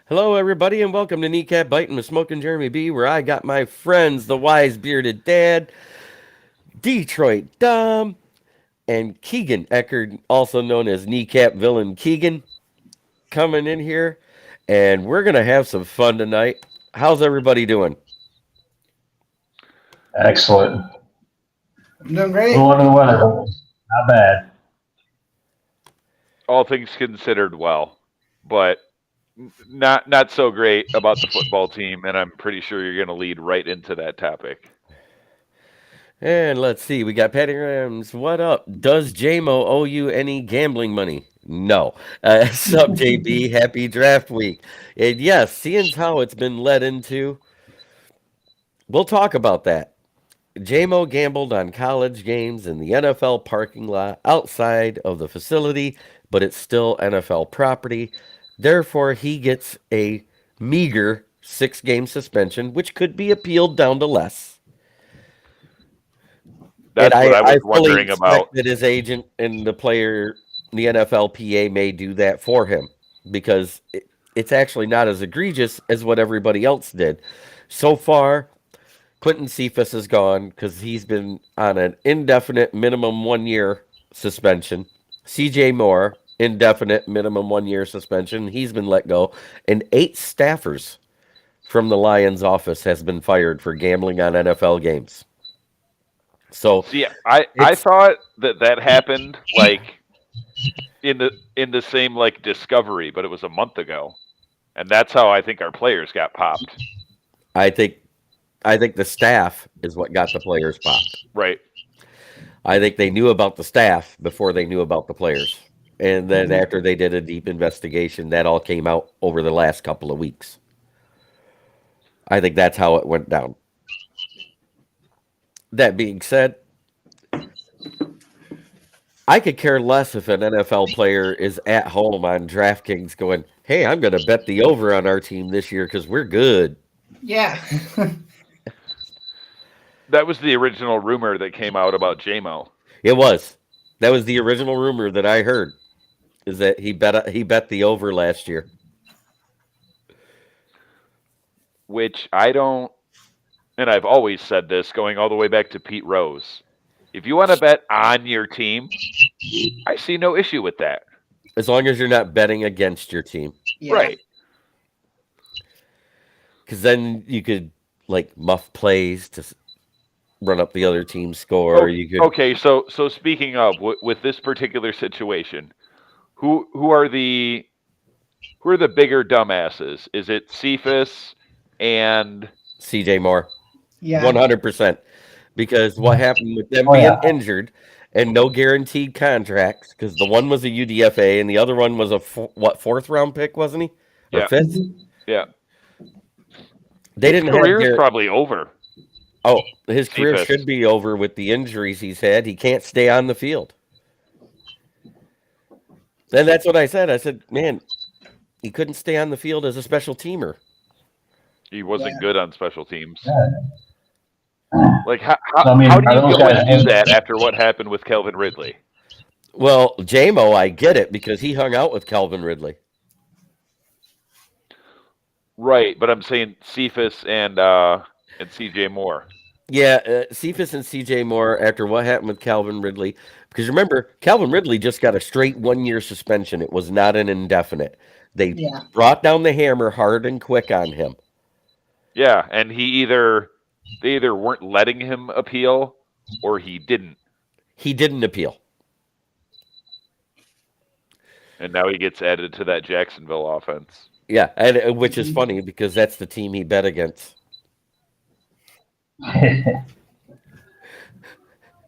Hello, everybody, and welcome to Kneecap Biting with Smokin Jeremy B, where I got my friends, the wise bearded dad, Detroit Dom, and Keegan Eckerd, also known as Kneecap Villain Keegan, coming in here, and we're gonna have some fun tonight. How's everybody doing? Excellent. I'm doing A great. little under the weather. Not bad. All things considered, well, but not so great about the football team, and I'm pretty sure you're going to lead right into that topic. And let's see, we got Patty Rams. What up? Does JMO owe you any gambling money? No. Sup, JB? Happy draft week. And yes, seeing how it's been led into, we'll talk about that. JMO gambled on college games in the NFL parking lot outside of the facility, but it's still NFL property. Therefore, he gets a meager 6 game suspension, which could be appealed down to less. And That's what I I was fully wondering about. expect that his agent and the player, the NFLPA, may do that for him because it's actually not as egregious as what everybody else did. So far, Quentin Cephas is gone because he's been on an indefinite minimum 1 year suspension. CJ Moore, indefinite minimum 1 year suspension. He's been let go. And 8 staffers from the Lions office has been fired for gambling on NFL games. So See, I it's thought that happened like in the same like discovery, but it was a month ago, and that's how I think our players got popped. I think I think the staff is what got the players popped. Right. I think they knew about the staff before they knew about the players. And then Mhm. after they did a deep investigation, that all came out over the last couple of weeks. I think that's how it went down. That being said, I could care less if an NFL player is at home on DraftKings going, hey, I'm going to bet the over on our team this year because we're good. Yeah. That was the original rumor that came out about JMO, It was. That was the original rumor that I heard is that he bet the over last year. which I don't, and I've always said this, going all the way back to Pete Rose. If you want to bet on your team, I see no issue with that. As long as you're not betting against your team. Yeah. Right. Because then you could like muff plays to run up the other team's score. You could Okay, so speaking of with this particular situation, who are the bigger dumbasses? Is it Cephas and CJ Moore, Yeah. 100%. Because what happened with them Oh, being yeah. injured and no guaranteed contracts, because the one was a UDFA and the other one was a fourth round pick, wasn't he? Or yeah, fifth? yeah? They His didn't have career's probably over. Oh, his career Cephas. should be over with the injuries he's had. He can't stay on the field. And that's what I said. I said, man, he couldn't stay on the field as a special teamer. He wasn't Yeah. good on special teams. Yeah. Like how So, I mean, how do are you those go guys and do that after what happened with Kelvin Ridley? Well, JMO, I get it because he hung out with Calvin Ridley. Right, but I'm saying Cephas and CJ Moore. Yeah, Cephas and CJ Moore after what happened with Calvin Ridley. Because remember, Calvin Ridley just got a straight 1 year suspension. It was not an indefinite. They Yeah. brought down the hammer hard and quick on him. Yeah, and they either weren't letting him appeal or he didn't. He didn't appeal. And now he gets added to that Jacksonville offense. Yeah, and which is funny because that's the team he bet against.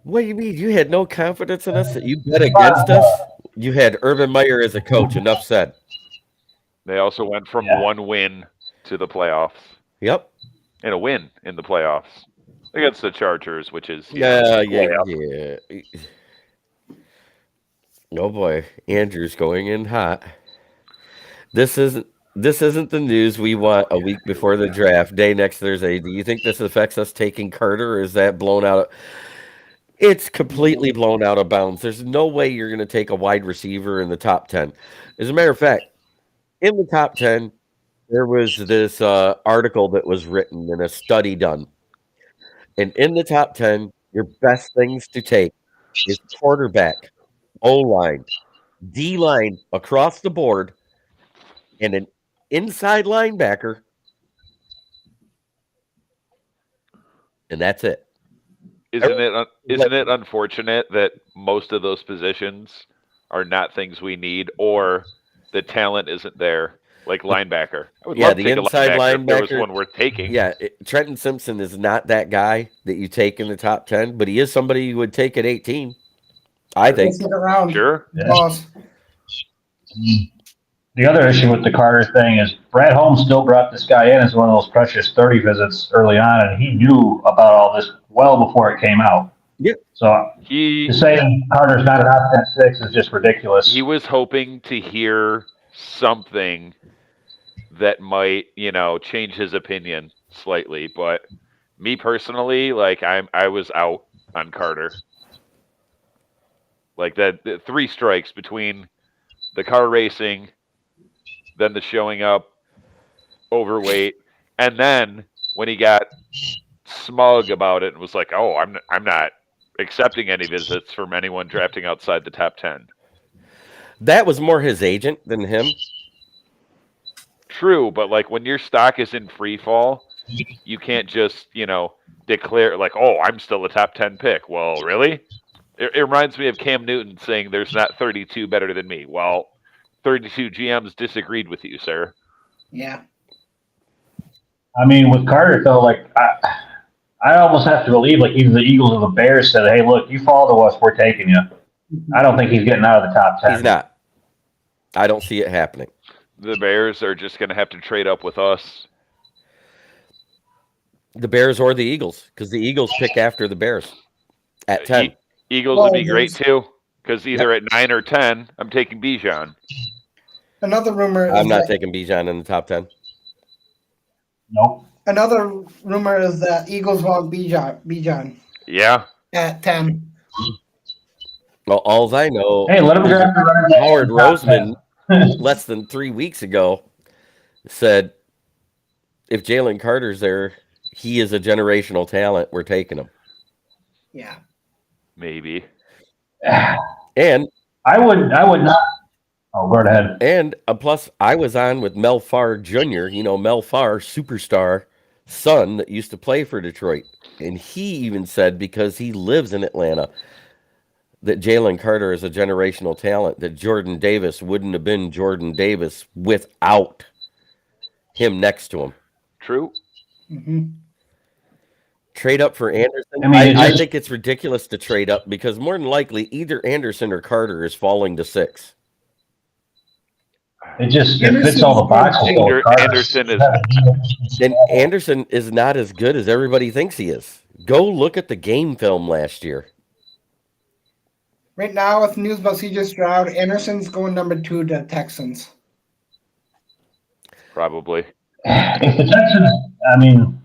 What do you mean? You had no confidence in us that you bet against us? You had Urban Meyer as a coach. Enough said. They also went from Yeah. one win to the playoffs Yep. and a win in the playoffs against the Chargers, which is Yeah, layup. yeah. Oh boy, Andrew's going in hot. This isn't the news we want a week before the draft day next Thursday. Do you think this affects us taking Carter, or is that blown out? It's completely blown out of bounds. There's no way you're going to take a wide receiver in the top 10. As a matter of fact, in the top 10, there was this article that was written and a study done. And in the top 10, your best things to take is quarterback, O line, D line across the board, and an inside linebacker, and that's it. Isn't it unfortunate that most of those positions are not things we need, or the talent isn't there? Like linebacker, I would love to the take a inside linebacker if there was linebacker. one worth taking. Yeah, Trenton Simpson is not that guy that you take in the top 10, but he is somebody you would take at 18, I think. Let's look around. Sure. Yeah. Boss. The other issue with the Carter thing is Brad Holmes still brought this guy in as one of those precious 30 visits early on, and he knew about all this well before it came out. Yep. So to say Carter's not an option 6 is just ridiculous. He was hoping to hear something that might, change his opinion slightly. But me personally, like I was out on Carter. Like the 3 strikes between the car racing, then the showing up overweight, and then when he got smug about it and was like, "Oh, I'm not accepting any visits from anyone drafting outside the top 10." That was more his agent than him. True, but like when your stock is in free fall, you can't just, declare like, "Oh, I'm still a top 10 pick." Well, really? It reminds me of Cam Newton saying there's not 32 better than me. Well, 32 GMs disagreed with you, sir. Yeah. I mean, with Carter, though, like, I almost have to believe, like, either the Eagles or the Bears said, hey, look, you fall to us, we're taking you. I don't think he's getting out of the top 10. He's not. I don't see it happening. The Bears are just going to have to trade up with us. The Bears or the Eagles, because the Eagles pick after the Bears at 10. Eagles would be great, too, because either at 9 or 10, I'm taking Bijan. Another rumor is I'm not taking Bijan in the top 10. Nope. Another rumor is that Eagles want Bijan Yeah. at 10. Well, all I know, Hey, let him draft the running back Howard in the top Roseman 10. less than 3 weeks ago said, if Jalen Carter's there, he is a generational talent. We're taking him. Yeah. Maybe. And I would not. Oh, go ahead. And plus, I was on with Mel Farr Jr., Mel Farr, superstar son that used to play for Detroit. And he even said, because he lives in Atlanta, that Jalen Carter is a generational talent, that Jordan Davis wouldn't have been Jordan Davis without him next to him. True. Mm-hmm. Trade up for Anderson. I think it's ridiculous to trade up because more than likely either Anderson or Carter is falling to 6. It fits all the boxes. Anderson is not as good as everybody thinks he is. Go look at the game film last year. Right now, with news about CJ Stroud, Anderson's going number 2 to Texans. Probably. If the Texans, I mean,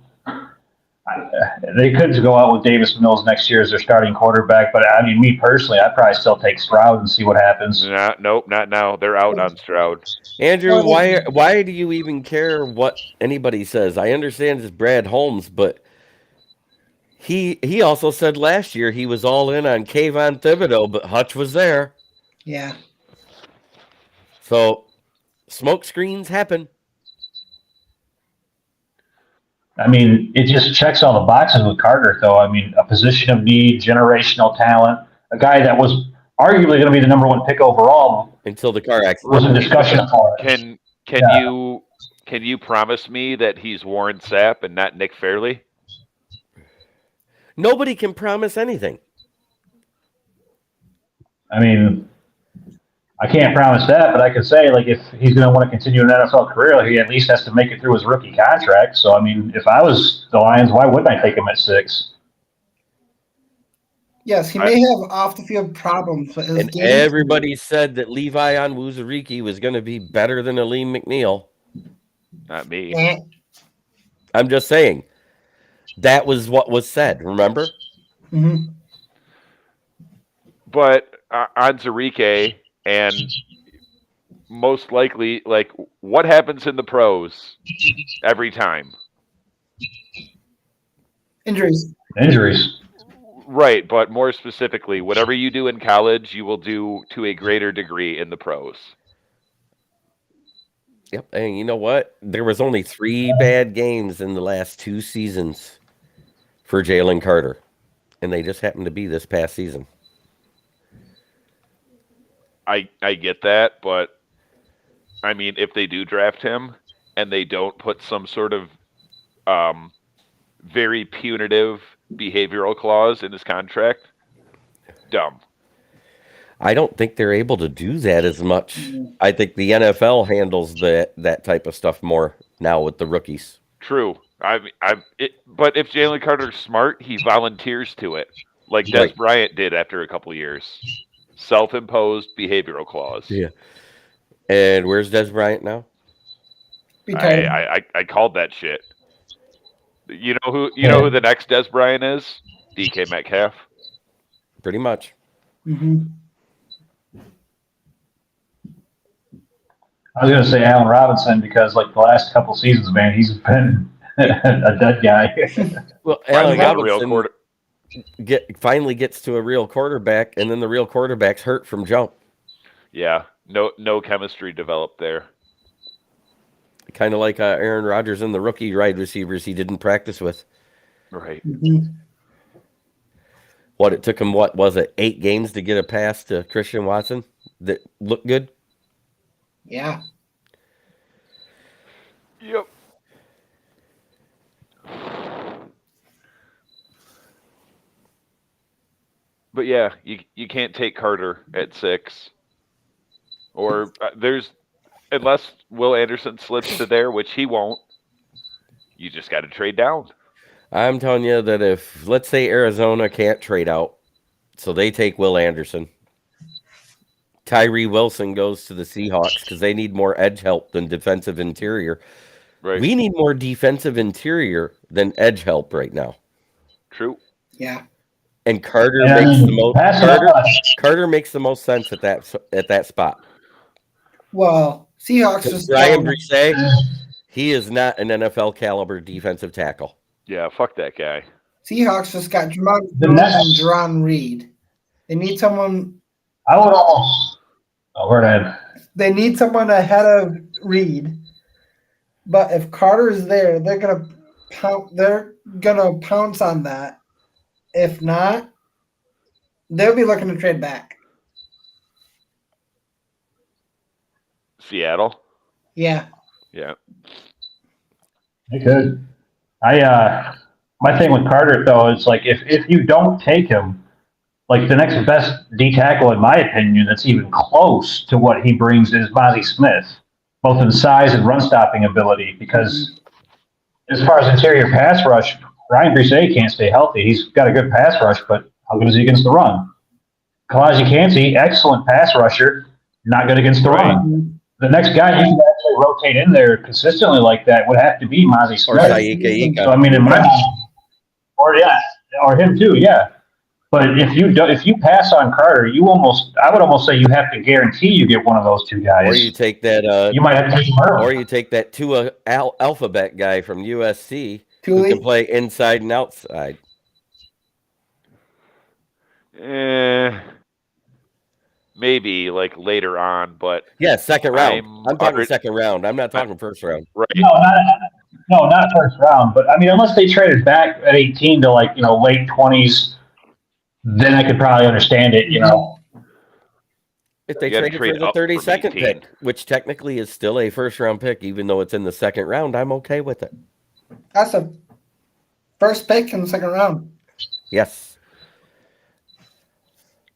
they could go out with Davis Mills next year as their starting quarterback, but I mean, me personally, I'd probably still take Stroud and see what happens. Nope, not now. They're out on Stroud. Andrew, why do you even care what anybody says? I understand it's Brad Holmes, but he also said last year he was all in on Kayvon Thibodeau, but Hutch was there. Yeah. So smoke screens happen. I mean, it just checks all the boxes with Carter, though. I mean, a position of need, generational talent, a guy that was arguably going to be the number 1 pick overall until the car accident. Was a discussion for it. Can you promise me that he's Warren Sapp and not Nick Fairley? Nobody can promise anything. I mean, I can't promise that, but I can say, like, if he's going to want to continue an NFL career, he at least has to make it through his rookie contract. So, I mean, if I was the Lions, why wouldn't I take him at 6? Yes, he may have off-the-field problems. But and everybody said that Levi Onwuzurike was going to be better than Aleem McNeil. Not me. I'm just saying. That was what was said, remember? Mm-hmm. But Onwuzurike and most likely, like, what happens in the pros every time? Injuries. Injuries. Right, but more specifically, whatever you do in college, you will do to a greater degree in the pros. Yep. And you know what? There was only 3 bad games in the last 2 seasons for Jalen Carter, and they just happened to be this past season. I get that, but I mean, if they do draft him and they don't put some sort of um, very punitive behavioral clause in his contract, dumb. I don't think they're able to do that as much. I think the NFL handles that type of stuff more now with the rookies. True. But if Jalen Carter's smart, he volunteers to it, like Des Right. Bryant did after a couple years. Self-imposed behavioral clause. Yeah. And where's Des Bryant now? Retired. I called that shit. You know who the next Des Bryant is? DK Metcalf. Pretty much. Hmm. I was gonna say Allen Robinson because like the last couple seasons, man, he's been a dead guy. Well, Finally Allen got a real Robinson quarter. finally gets to a real quarterback, and then the real quarterback's hurt from jump. Yeah, no chemistry developed there. Kind of like Aaron Rodgers and the rookie wide receivers he didn't practice with. Right. Hmm. What, it took him, what was it, 8 games to get a pass to Christian Watson that looked good? Yeah. Yep. But yeah, you can't take Carter at 6, or unless Will Anderson slips to there, which he won't. You just got to trade down. I'm telling you that if, let's say, Arizona can't trade out, so they take Will Anderson, Tyree Wilson goes to the Seahawks because they need more edge help than defensive interior. Right. We need more defensive interior than edge help right now. True. Yeah. And Carter And makes the most pass Carter, rush. Carter makes the most sense at that spot. Well, Seahawks Because just Brian got Brisset, he is not an NFL caliber defensive tackle. Yeah, fuck that guy. Seahawks just got Jamal The Jones next- and Jerron Reed. They need someone. I would almost. Oh, go ahead. They need someone ahead of Reed. But if Carter's there, they're gonna pounce on that. If not, they'll be looking to trade back. Seattle. Yeah. Yeah. They could. My thing with Carter though is like if you don't take him, like the next best D tackle in my opinion that's even close to what he brings is Mozzie Smith, both in size and run stopping ability. Because as far as interior pass rush, Ryan Brisset can't stay healthy. He's got a good pass rush, but how good is he against the run? Kalaji Kancey, excellent pass rusher, not good against the run. The next guy you can actually rotate in there consistently like that would have to be Mozzie Or Smith. Saika So I mean, in my or him too, yeah. But if you pass on Carter, I would almost say you have to guarantee you get one of those two guys. Or you take that You might have to take him early. or you take that Tua alphabet guy from USC who Thule? can play inside and outside. Maybe like later on, but Yeah, second round. I'm talking already- second round. I'm not talking first round. right. No, not first round. But I mean, unless they traded back at 18 to like late 20s, then I could probably understand it. If they You gotta traded trade for the up from 32nd 18. pick, which technically is still a first round pick, even though it's in the second round, I'm okay with it. That's a first pick in the second round. Yes.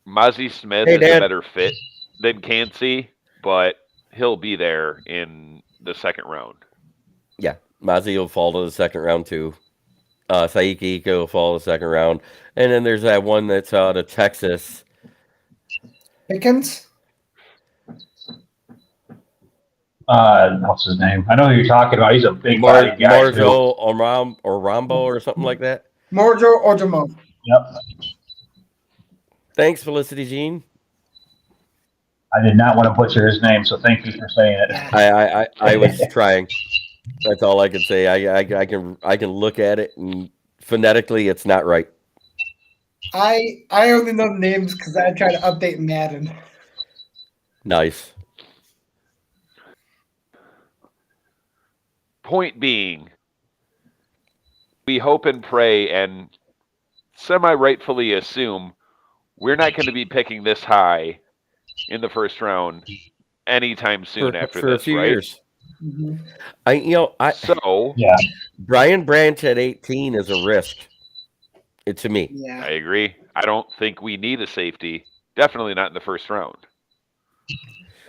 Mozzie Smith Hey, is Dad. a better fit than Cansey, but he'll be there in the second round. Yeah. Mozzie will fall to the second round too. Saiki Ika will fall to the second round. And then there's that one that's out of Texas. Pickens? What's his name? I know who you're talking about. He's a big body guy. too. Marjo or Rambo or something like that. Morjo or Jamal? Yep. Thanks, Felicity Jean. I did not want to butcher his name, so thank you for saying Yeah. I was trying. That's all I can say. I can look at it and phonetically, it's not right. I only know the names because I try to update Madden. Nice. Point being, we hope and pray and semi-rightfully assume we're not going to be picking this high in the first round anytime soon after For a this, few right? years. Mhm. I So, Yeah. Brian Branch at 18 is a risk. To me. Yeah. I agree. I don't think we need a safety. Definitely not in the first round.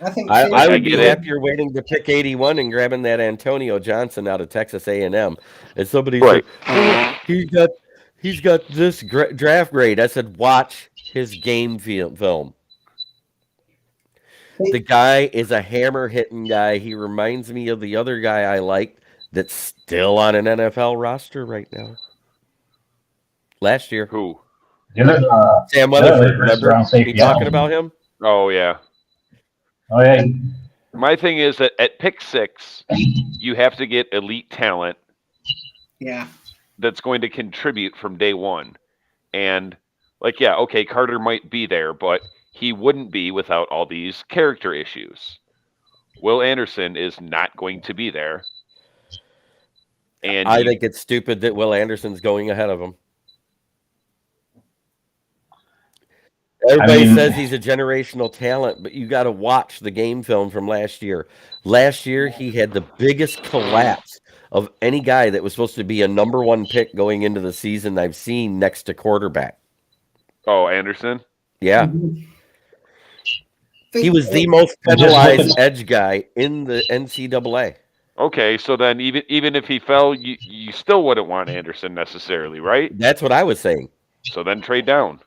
I think I Like, I would be get it. happier waiting to pick 81 and grabbing that Antonio Johnson out of Texas A&M. And somebody Right. said, oh, he's got this draft grade. I said, watch his game film. The guy is a hammer hitting guy. He reminds me of the other guy I liked that's still on an NFL roster right now. Last year, Who? The other, Sam the other Weatherford. first Remember round me safety. talking about him? Oh, yeah. Oh yeah. My thing is that at pick 6, you have to get elite talent Yeah. that's going to contribute from day one. And, like, yeah, okay, Carter might be there, but he wouldn't be without all these character issues. Will Anderson is not going to be there. And I think it's stupid that Will Anderson's going ahead of him. Everybody says he's a generational talent, but you got to watch the game film from last year. Last year, he had the biggest collapse of any guy that was supposed to be a number 1 pick going into the season I've seen next to quarterback. Oh, Anderson? Yeah. Mhm. He was the most penalized edge guy in the NCAA. Okay, so then even if he fell, you still wouldn't want Anderson necessarily, right? That's what I was saying. So then trade down.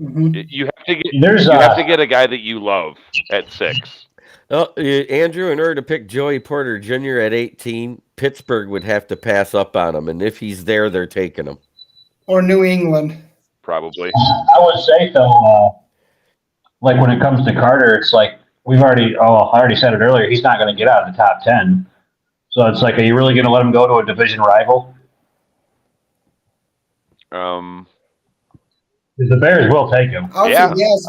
Mhm. You have to get There's, you have to get a guy that you love at 6. Andrew, in order to pick Joey Porter Jr. at 18, Pittsburgh would have to pass up on him, and if he's there, they're taking him. Or New England. Probably. I would say though, like when it comes to Carter, it's like I already said it earlier. He's not going to get out of the top 10. So it's like, are you really going to let him go to a division rival? The Bears will take him. I'll Yeah. say yes.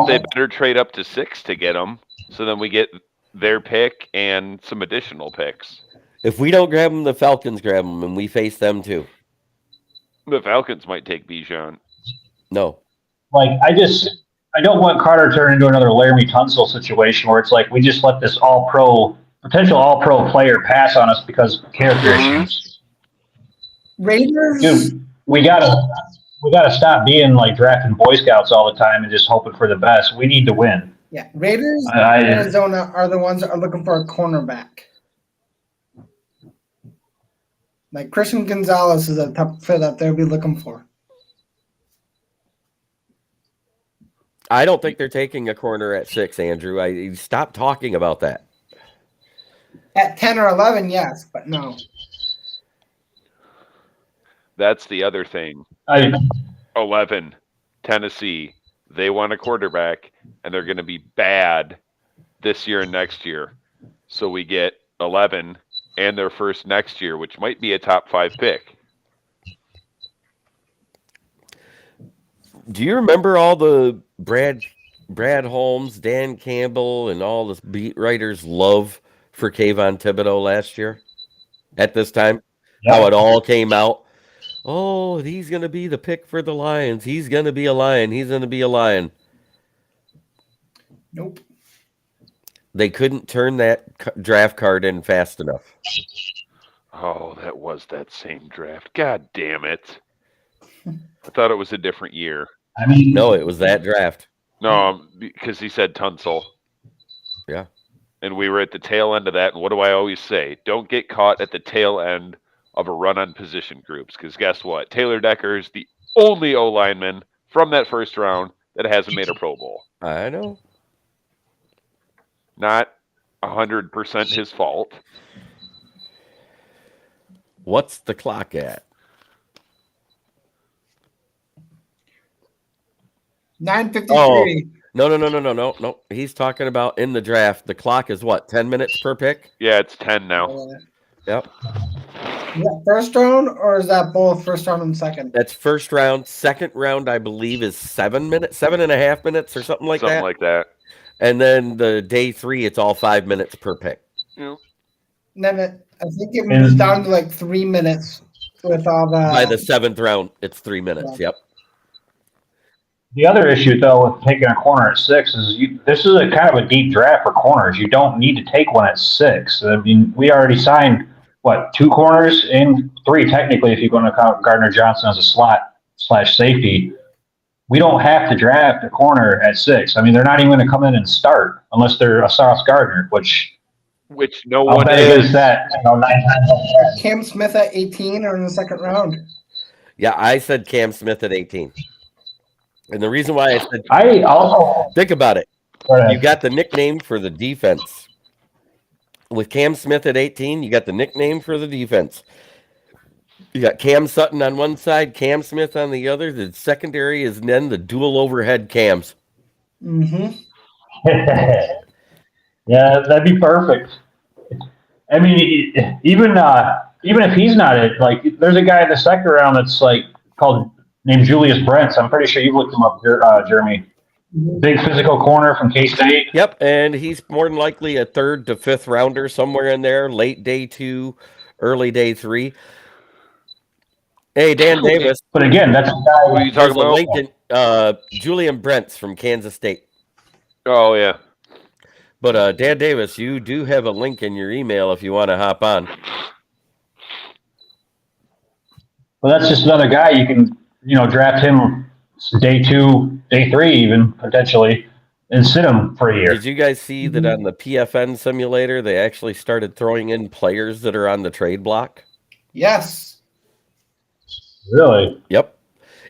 They better trade up to 6 to get him. So then we get their pick and some additional picks. If we don't grab him, the Falcons grab him, and we face them too. The Falcons might take Bijan. No. Like, I don't want Carter to turn into another Laramie Tunsil situation where it's like we just let this potential all-pro player pass on us because of character issues. Raiders. Dude, we gotta stop being like drafting Boy Scouts all the time and just hoping for the best. We need to win. Yeah, Raiders and Arizona are the ones that are looking for a cornerback. Like Christian Gonzalez is a tough fit that they'll be looking for. I don't think they're taking a corner at 6, Andrew. Stop talking about that. At 10 or 11, yes, but no. That's the other thing. 11, Tennessee. They want a quarterback, and they're going to be bad this year and next year. So we get 11 and their first next year, which might be a top 5 pick. Do you remember all the Brad Holmes, Dan Campbell, and all the beat writers' love for Kayvon Thibodeau last year? At this time, how it all came out. Oh, he's going to be the pick for the Lions. He's going to be a Lion. He's going to be a Lion. Nope. They couldn't turn that draft card in fast enough. Oh, that was that same draft. God damn it. I thought it was a different year. I mean, no, it was that draft. No, because he said Tunsil. Yeah. And we were at the tail end of that. And what do I always say? Don't get caught at the tail end of a run on position groups. Because guess what? Taylor Decker is the only O-lineman from that first round that hasn't made a Pro Bowl. I know. Not 100% his fault. What's the clock at? 9:53. Oh, No. He's talking about in the draft. The clock is what, 10 minutes per pick? Yeah, it's 10 now. Yep. Is that first round or is that both first round and second? That's first round. Second round, I believe, is 7 minutes, 7.5 minutes or something like Something that. like that. And then the day 3, it's all 5 minutes per pick. And then I think it moves down to like 3 minutes with all the. By the 7th round, it's 3 minutes. Yep. The other issue, though, with taking a corner at 6 is this is a kind of a deep draft for corners. You don't need to take one at 6. I mean, we already signed, 2 corners and 3 technically if you're going to count Gardner Johnson as a slot/safety. We don't have to draft a corner at 6. I mean, they're not even going to come in and start unless they're a Sauce Gardner, which no I'll one bet is. against that. 9 times. Cam Smith at 18 or in the second round? Yeah, I said Cam Smith at 18. And the reason why I said, I also think about it. You got the nickname for the defense. With Cam Smith at 18, you got the nickname for the defense. You got Cam Sutton on one side, Cam Smith on the other. The secondary is then the dual overhead cams. Mm-hmm. Yeah, that'd be perfect. I mean, even if he's not it, like there's a guy in the second round that's named Julius Brents. I'm pretty sure you've looked him up, Jeremy. Big physical corner from K-State. Yep, and he's more than likely a 3rd to 5th rounder somewhere in there, late day 2, early day 3. Hey, Dan Davis. But again, that's the guy. Who are you talking about? Lincoln, Julian Brents from Kansas State. Oh, yeah. But Dan Davis, you do have a link in your email if you want to hop on. Well, that's just another guy you can, draft him day 2, day 3 even, potentially, and sit him for a year. Did you guys see that on the PFN simulator, they actually started throwing in players that are on the trade block? Yes. Really? Yep.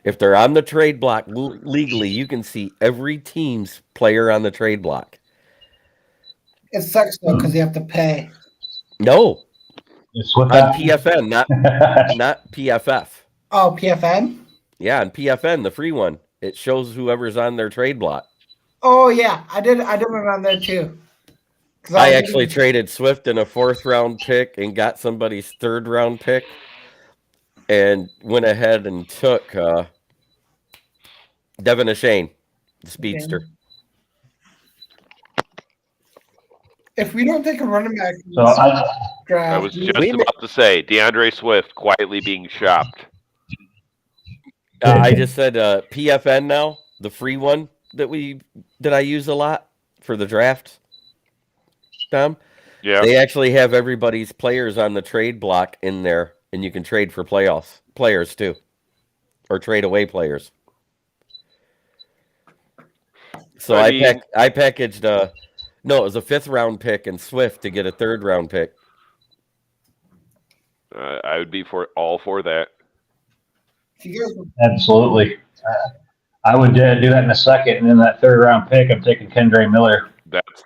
If they're on the trade block legally, you can see every team's player on the trade block. It sucks though because you have to pay. No. It's with on PFN, not PFF. Oh, PFN? Yeah, on PFN, the free one. It shows whoever's on their trade block. Oh yeah, I did one on there too. I actually traded Swift in a 4th round pick and got somebody's 3rd round pick and went ahead and took Devin Ashane, the speedster. Okay. If we don't take a running back, I was just about to say DeAndre Swift quietly being shopped. I just said PFN now, the free one that I use a lot for the draft. Tom, yeah, they actually have everybody's players on the trade block in there, and you can trade for players too, or trade away players. So I packaged no, it was a 5th round pick and Swift to get a 3rd round pick. I would be all for that. Absolutely. I would do that in a second, and then that 3rd round pick, I'm taking Kendre Miller.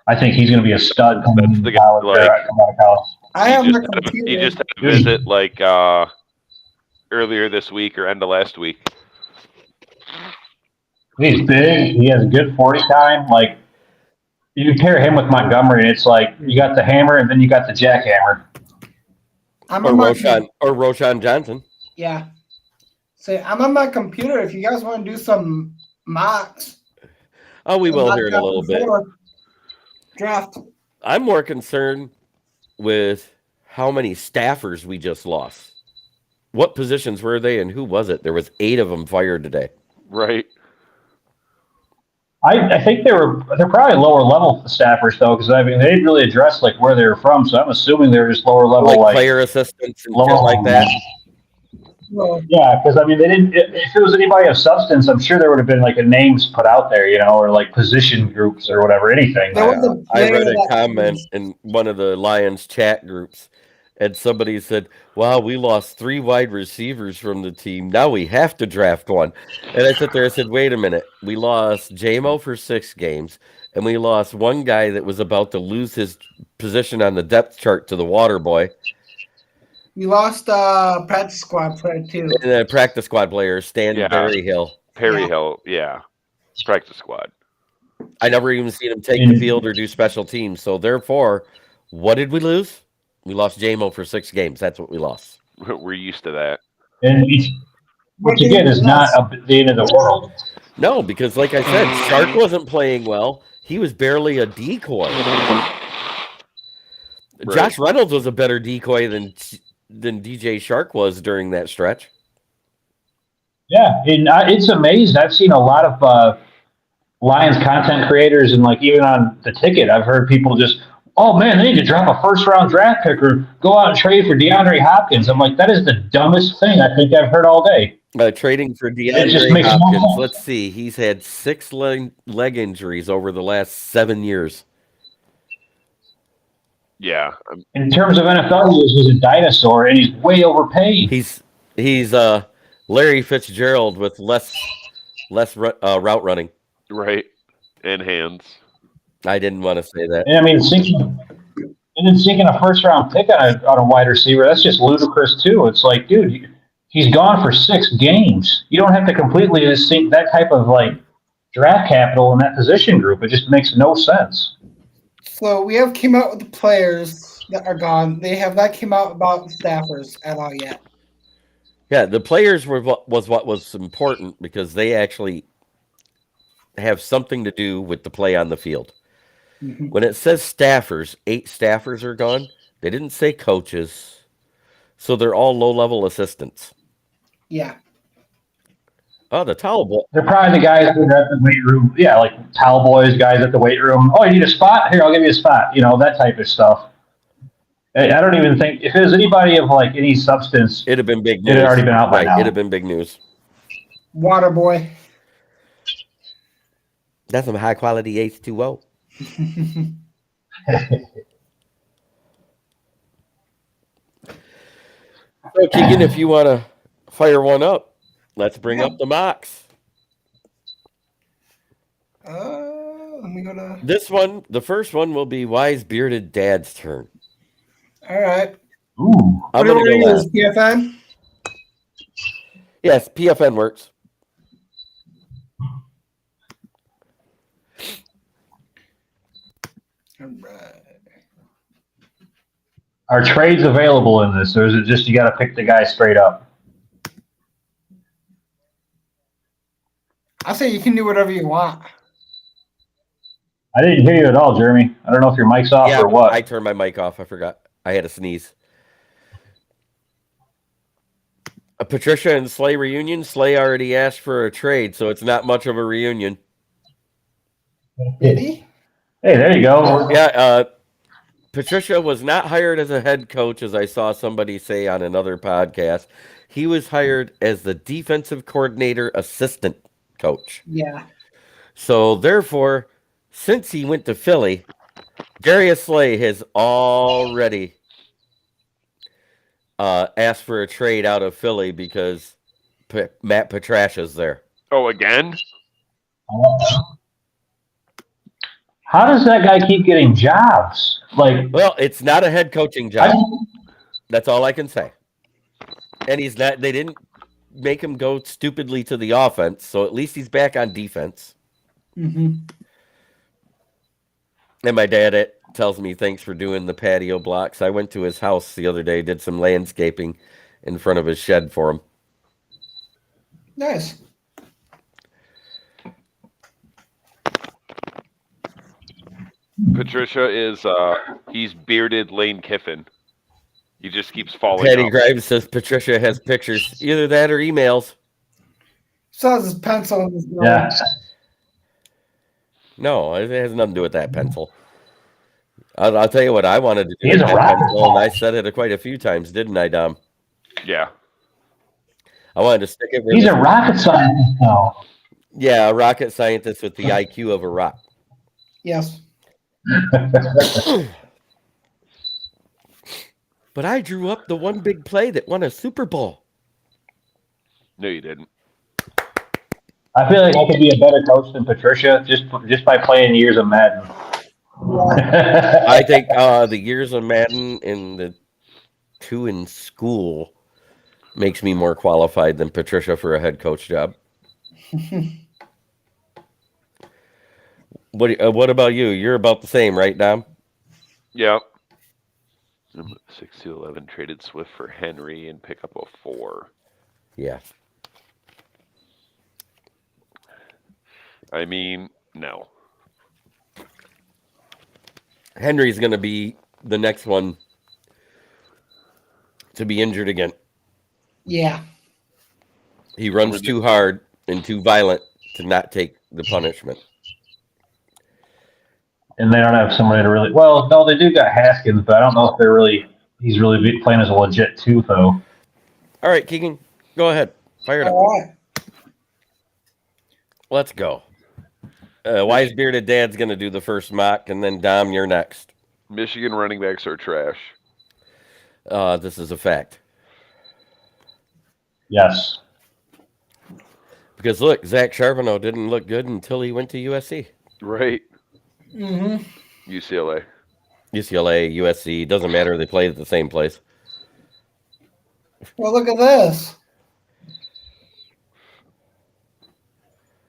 I think he's going to be a stud. That's the guy. Come out of college. I have my computer. He just had a visit earlier this week or end of last week. He's big. He has a good 40 time. Like, you pair him with Montgomery, and it's like you got the hammer and then you got the jackhammer. Or Roshan Johnson. Yeah. So I'm on my computer. If you guys want to do some mocks. Oh, we will here in a little bit. Draft. I'm more concerned with how many staffers we just lost. What positions were they and who was it? There was 8 of them fired today. Right. I think they're probably lower level staffers though, because I mean they didn't really address like where they were from, so I'm assuming they're just lower level, like player assistants and shit like that. Well, yeah, because I mean they didn't. If it was anybody of substance, I'm sure there would have been like a names put out there, or like position groups or whatever, anything. I read a comment in one of the Lions chat groups, and somebody said, "Wow, we lost 3 wide receivers from the team. Now we have to draft one." And I sat there and said, "Wait a minute. We lost JMO for 6 games, and we lost one guy that was about to lose his position on the depth chart to the water boy. You lost practice squad player too. And a practice squad player, Stan Berryhill. Perryhill, yeah. Practice squad. I never even seen him take the field or do special teams. So therefore, what did we lose? We lost JMO for 6 games. That's what we lost. We're used to that. And which again is not the end of the world. No, because like I said, Shark wasn't playing well. He was barely a decoy. Right. Josh Reynolds was a better decoy than DJ Shark was during that stretch. Yeah, and it's amazing. I've seen a lot of Lions content creators, and like even on the ticket, I've heard people just, oh man, they need to drop a first round draft pick or go out and trade for DeAndre Hopkins. I'm like, that is the dumbest thing I think I've heard all day. Trading for It just DeAndre makes no Hopkins. sense. Let's see. He's had 6 leg injuries over the last 7 years. Yeah. In terms of NFL years, he's a dinosaur, and he's way overpaid. He's Larry Fitzgerald with less route running. Right. And hands. I didn't want to say that. And I mean, sinking a first round pick on a wide receiver, that's just ludicrous too. It's like, dude, he's gone for 6 games. You don't have to completely sink that type of like draft capital in that position group. It just makes no sense. So we have came out with the players that are gone. They have not came out about the staffers at all yet. Yeah, the players was what was important because they actually have something to do with the play on the field. Mm-hmm. When it says staffers, 8 staffers are gone. They didn't say coaches, so they're all low-level assistants. Yeah. Oh, the towel boy. They're probably the guys that are at the weight room. Yeah, like towel boys, guys at the weight room. Oh, you need a spot? Here, I'll give you a spot. You know, that type of stuff. I don't even think, if it was anybody of like any substance, It'd have been big news. it had already been out by now. It'd have been big news. Water boy. That's some high-quality H2O. So, Keegan, if you want to fire one up, let's bring up the mocks. Let me go to. This one, the first one will be Wise Bearded Dad's turn. All right. Ooh. I'm What do going you to go use? last. PFN? Yes, PFN works. All right. Are trades available in this, or is it just you got to pick the guy straight up? I say you can do whatever you want. I didn't hear you at all, Jeremy. I don't know if your mic's off or what. I turned my mic off. I forgot. I had a sneeze. A Patricia and Slay reunion. Slay already asked for a trade, so it's not much of a reunion. Did he? Hey, there you go. Yeah, Patricia was not hired as a head coach, as I saw somebody say on another podcast. He was hired as the defensive coordinator assistant coach. Yeah. So, therefore, since he went to Philly, Darius Slay has already asked for a trade out of Philly because Matt Patricia's there. Oh, again? How does that guy keep getting jobs? Like, Well, it's not a head coaching job. That's all I can say. And he's not. They didn't make him go stupidly to the offense, so at least he's back on defense. Mm-hmm. And my dad tells me thanks for doing the patio blocks. I went to his house the other day, did some landscaping in front of his shed for him. Nice. Patricia is he's bearded Lane Kiffin. He just keeps falling Patty off. Grimes says Patricia has pictures, either that or emails. So has his pencil in his nose. yeah. No, it has nothing to do with that pencil. I'll tell you what I wanted to do He has with a that rocket pencil, and I ball. said it quite a few times, didn't I, Dom? Yeah. I wanted to stick it where He's a rocket scientist now. Yeah, a rocket scientist with the IQ of a rock. Yes. But I drew up the one big play that won a Super Bowl. No, you didn't. I feel like I could be a better coach than Patricia just by playing years of Madden. I think the years of Madden and the 2 in school makes me more qualified than Patricia for a head coach job. What about you? You're about the same, right, Dom? Yep. 6-11 traded Swift for Henry and pick up a 4. Yeah. I mean, no. Henry's going to be the next one to be injured again. Yeah. He runs too hard and too violent to not take the punishment. And they don't have somebody to really. Well, no, they do got Haskins, but I don't know if they're really. He's really playing as a legit two, though. All right, Keegan, go ahead. Fire it up. All right. Let's go. Wise Bearded Dad's going to do the first mock, and then Dom, you're next. Michigan running backs are trash. This is a fact. Yes. Because look, Zach Charbonneau didn't look good until he went to USC. Right. Mm-hmm. UCLA. UCLA, USC, doesn't matter. They played at the same place. Well, look at this.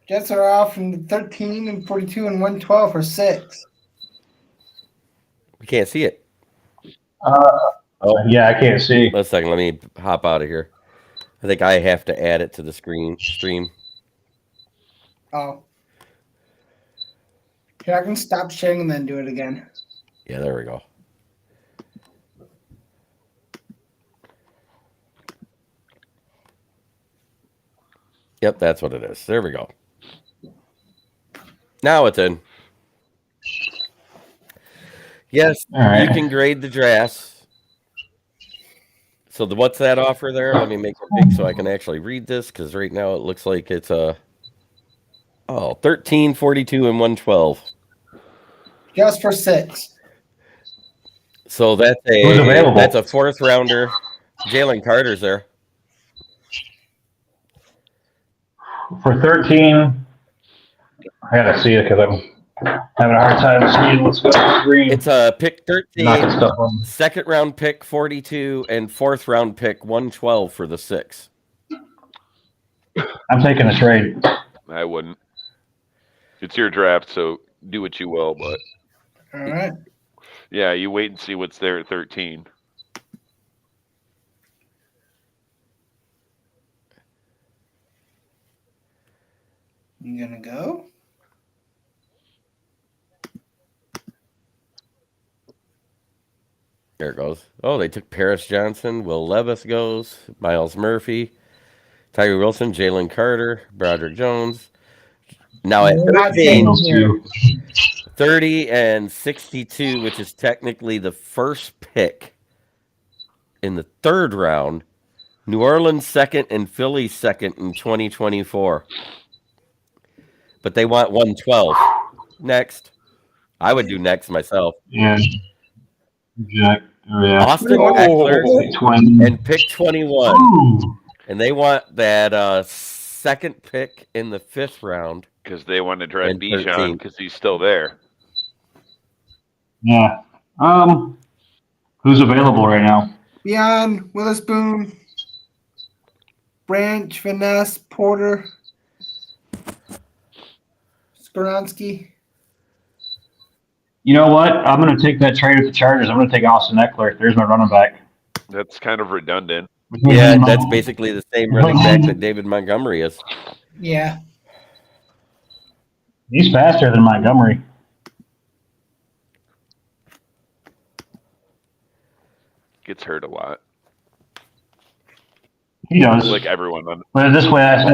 Jets are off from 13 and 42 and 112 for 6. We can't see it. Yeah, I can't see. Let's second. Let me hop out of here. I think I have to add it to the stream. Oh. Here, I can stop sharing and then do it again. Yeah, there we go. Yep, that's what it is. There we go. Now it's in. Yes, right. You can grade the drafts. So what's that offer there? Let me make it big so I can actually read this, because right now it looks like it's 13, 42, and 112. Just for 6. So that's Who's available? That's a 4th rounder. Jalen Carter's there. For 13, I gotta see it because I'm having a hard time seeing what's going on the screen. It's a pick 13, Knocking stuff on. 2nd round pick 42, and 4th round pick 112 for the 6. I'm taking a trade. I wouldn't. It's your draft, so do what you will. But All right. yeah, you wait and see what's there at 13. You gonna go? There it goes. Oh, they took Paris Johnson. Will Levis goes. Miles Murphy. Tyree Wilson. Jalen Carter. Broderick Jones. Now at We're not 13, taking Those two. 30 and 62, which is technically the first pick in the 3rd round. New Orleans 2nd and Philly 2nd in 2024. But they want 112. Next. I would do next myself. And Jack. Oh, yeah. Austin Oh. Eckler 20. and pick 21. Ooh. And they want that 2nd pick in the 5th round. Because they want to draft And Bijan 13. because he's still there. Yeah. Who's available right now? Beyond Witherspoon, Branch, Finesse, Porter, Skoronsky. You know what? I'm going to take that trade with the Chargers. I'm going to take Austin Eckler. There's my running back. That's kind of redundant. Yeah, that's basically the same running back that David Montgomery is. Yeah. He's faster than Montgomery. Gets hurt a lot. He does. Like everyone on. But this way, I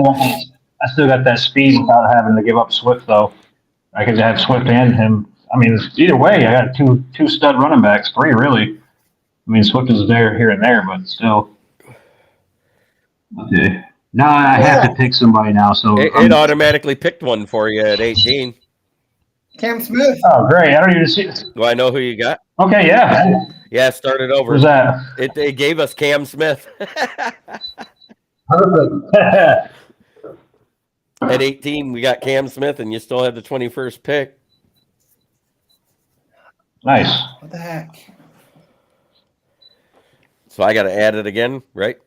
still got that speed without having to give up Swift, though. I could have Swift and him. I mean, either way, I got two stud running backs, 3 really. I mean, Swift is there here and there, but still. Okay. Now I have to pick somebody now. So It automatically picked one for you at 18. Cam Smith. Oh, great! I don't even see. Do I know who you got? Okay, yeah. Yeah, start it over. Where's that? It gave us Cam Smith. Perfect. At 18, we got Cam Smith, and you still have the 21st pick. Nice. What the heck? So I got to add it again, right?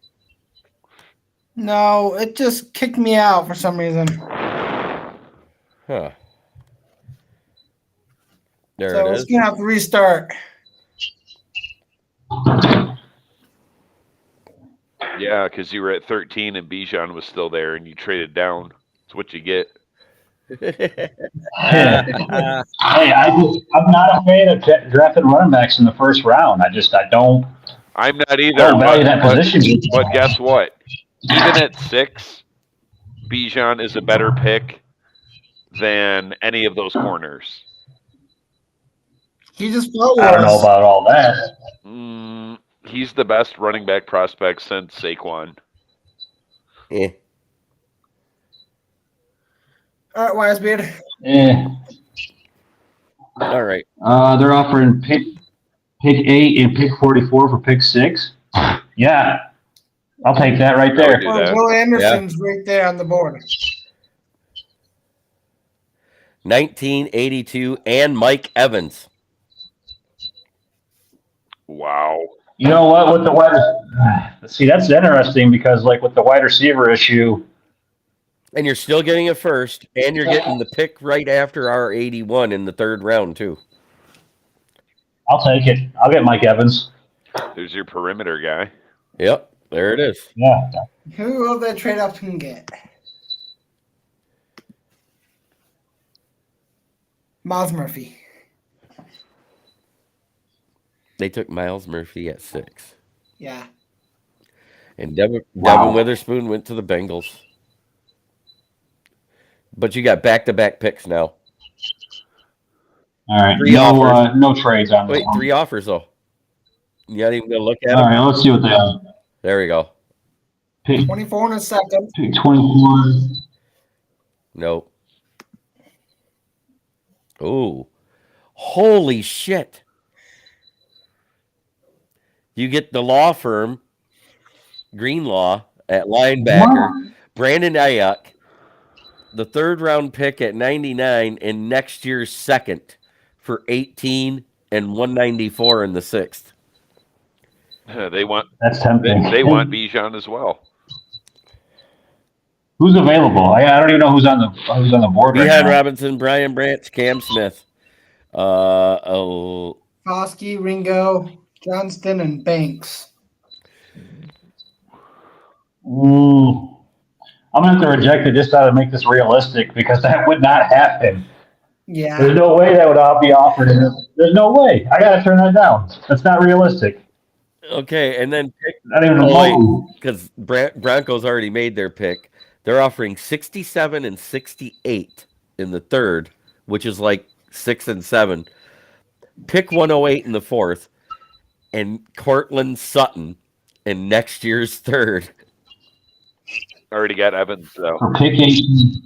No, it just kicked me out for some reason. Huh. There So it it's is. gonna have to restart. Yeah, because you were at 13 and Bijan was still there, and you traded down. That's what you get. Hey, I'm not a fan of drafting running backs in the first round. I'm not I either, don't value that position. but guess what? Even at 6, Bijan is a better pick than any of those corners. He just felt I don't know worse. about all that. He's the best running back prospect since Saquon. Eh. All right, Wisebeard. Eh. All right. They're offering pick 8 and pick 44 for pick 6. Yeah, I'll take that right I would there. do Well, that. Will Anderson's right there on the board. 1982 and Mike Evans. Wow. You know what? With the see, that's interesting because like with the wide receiver issue, And you're still getting a first, and you're getting the pick right after our 81 in the third round, too. I'll take it. I'll get Mike Evans. There's your perimeter guy. Yep, there it is. Yeah. Who will that trade up can get? Miles Murphy. They took Miles Murphy at 6. Yeah. And Devin Wow. Witherspoon went to the Bengals. But you got back-to-back picks now. All right. Three offers. No trades on this Wait, one. 3 offers, though. You not even going to look at All them? right, let's see what they have. There we go. Pick 24 in a second. 24. Nope. Ooh. Holy shit. You get the law firm, Greenlaw, at linebacker, Brandon Ayuk, the third round pick at 99, and next year's second for 18 and 194 in the 6th. They want That's tempting. they want Bijan as well. Who's available? I don't even know who's on the board right Behind now. Robinson, Brian Branch, Cam Smith. Koski, Ringo, Johnston, and Banks. I'm gonna have to reject it just to make this realistic because that would not happen. Yeah. There's no way that would all be offered. There's no way. I gotta turn that down. That's not realistic. Okay, and then pick Not even low. because Broncos already made their pick. They're offering 67 and 68 in the third, which is like 6 and 7. Pick 108 in the fourth, and Cortland Sutton in next year's third. Already got Evans though. For pick 18.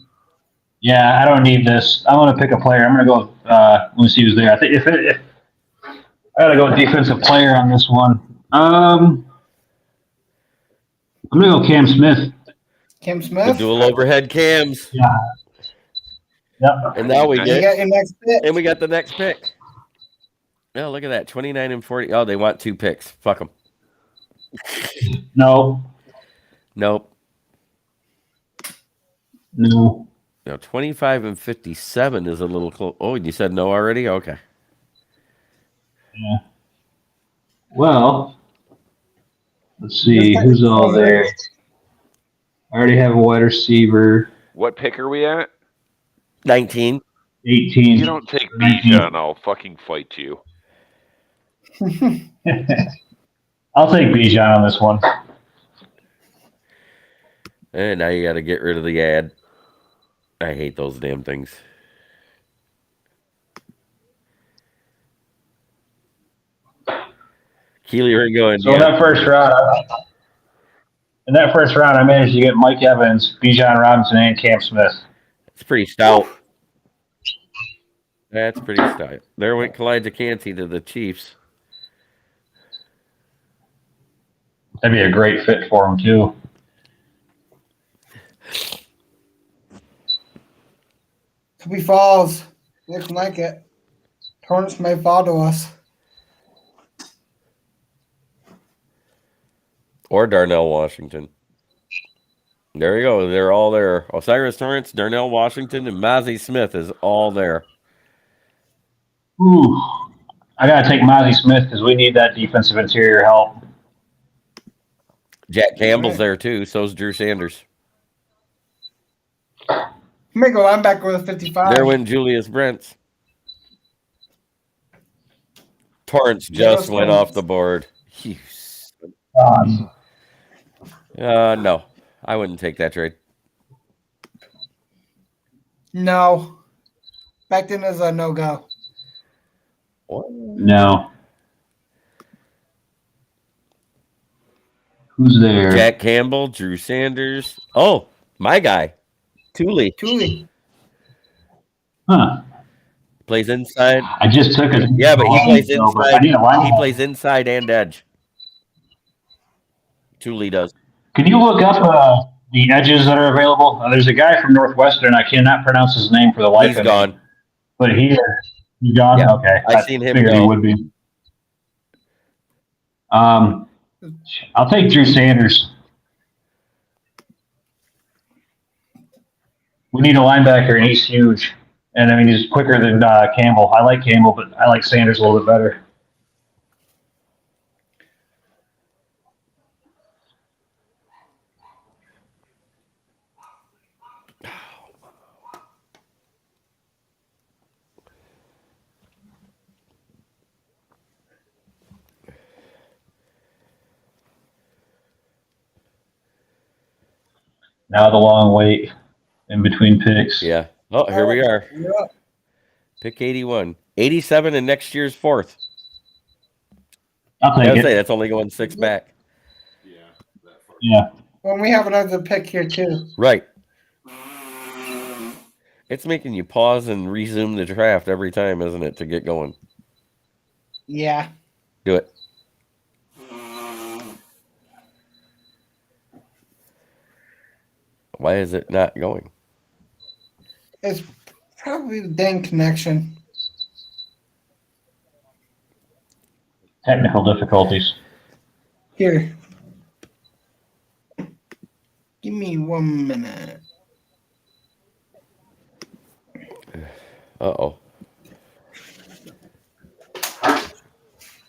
Yeah, I don't need this. I'm gonna pick a player. I'm gonna go. Let me see who's there. I think if I gotta go defensive player on this one. I'm gonna go Cam Smith. Cam The Smith. dual overhead cams. Yeah. Yep. And now we You get got your next pick. and we got the next pick. Oh, look at that. 29 and 40. Oh, they want 2 picks. Fuck them. No. Nope. No. Now 25 and 57 is a little close. Oh, you said no already? Okay. Yeah. Well, let's see who's all there. I already have a wide receiver. What pick are we at? 19. 18. You don't take Bijan, I'll fucking fight you. I'll take Bijan on this one. And now you got to get rid of the ad. I hate those damn things. Keely Ringo and So in that first round, I managed to get Mike Evans, Bijan Robinson, and Cam Smith. it's pretty stout. That's pretty stout. There went Clyde DeCanty to the Chiefs. That'd be a great fit for him too. Could be falls. Looking like it. Torrance may fall to us. Or Darnell Washington. There you go. They're all there. Osiris Torrance, Darnell Washington, and Mozzie Smith is all there. Ooh, I got to take Mozzie Smith because we need that defensive interior help. Jack Campbell's Right. there too. So's Drew Sanders. Make a linebacker with a 55. There went Julius Brents. Torrance There just goes went Torrance. off the board. Jeez. Um, No, I wouldn't take that trade. No. Back then is a no-go. What? no. Who's there? Jack Campbell, Drew Sanders. Oh, my guy, Thule. Thule. Huh. Plays inside. I just took it. Yeah, but he plays I inside. need a linebacker. He plays inside and edge. Thule does. Can you look up the edges that are available? There's a guy from Northwestern. I cannot pronounce his name for the life He's of gone. me. But he's gone? Yeah, Okay. I seen him figured go. he would be. I'll take Drew Sanders. We need a linebacker, and he's huge. And I mean, he's quicker than Campbell. I like Campbell, but I like Sanders a little bit better. Now the long wait in between picks. Yeah. Oh, here we are. Yeah. Pick 81. 87 in next year's fourth. I'll I take would it. say that's only going 6 back. Yeah. Well, we have another pick here, too. Right. It's making you pause and resume the draft every time, isn't it, to get going? Yeah. Do it. Why is it not going? It's probably the dang connection. Technical difficulties. Here. Give me 1 minute. Uh-oh.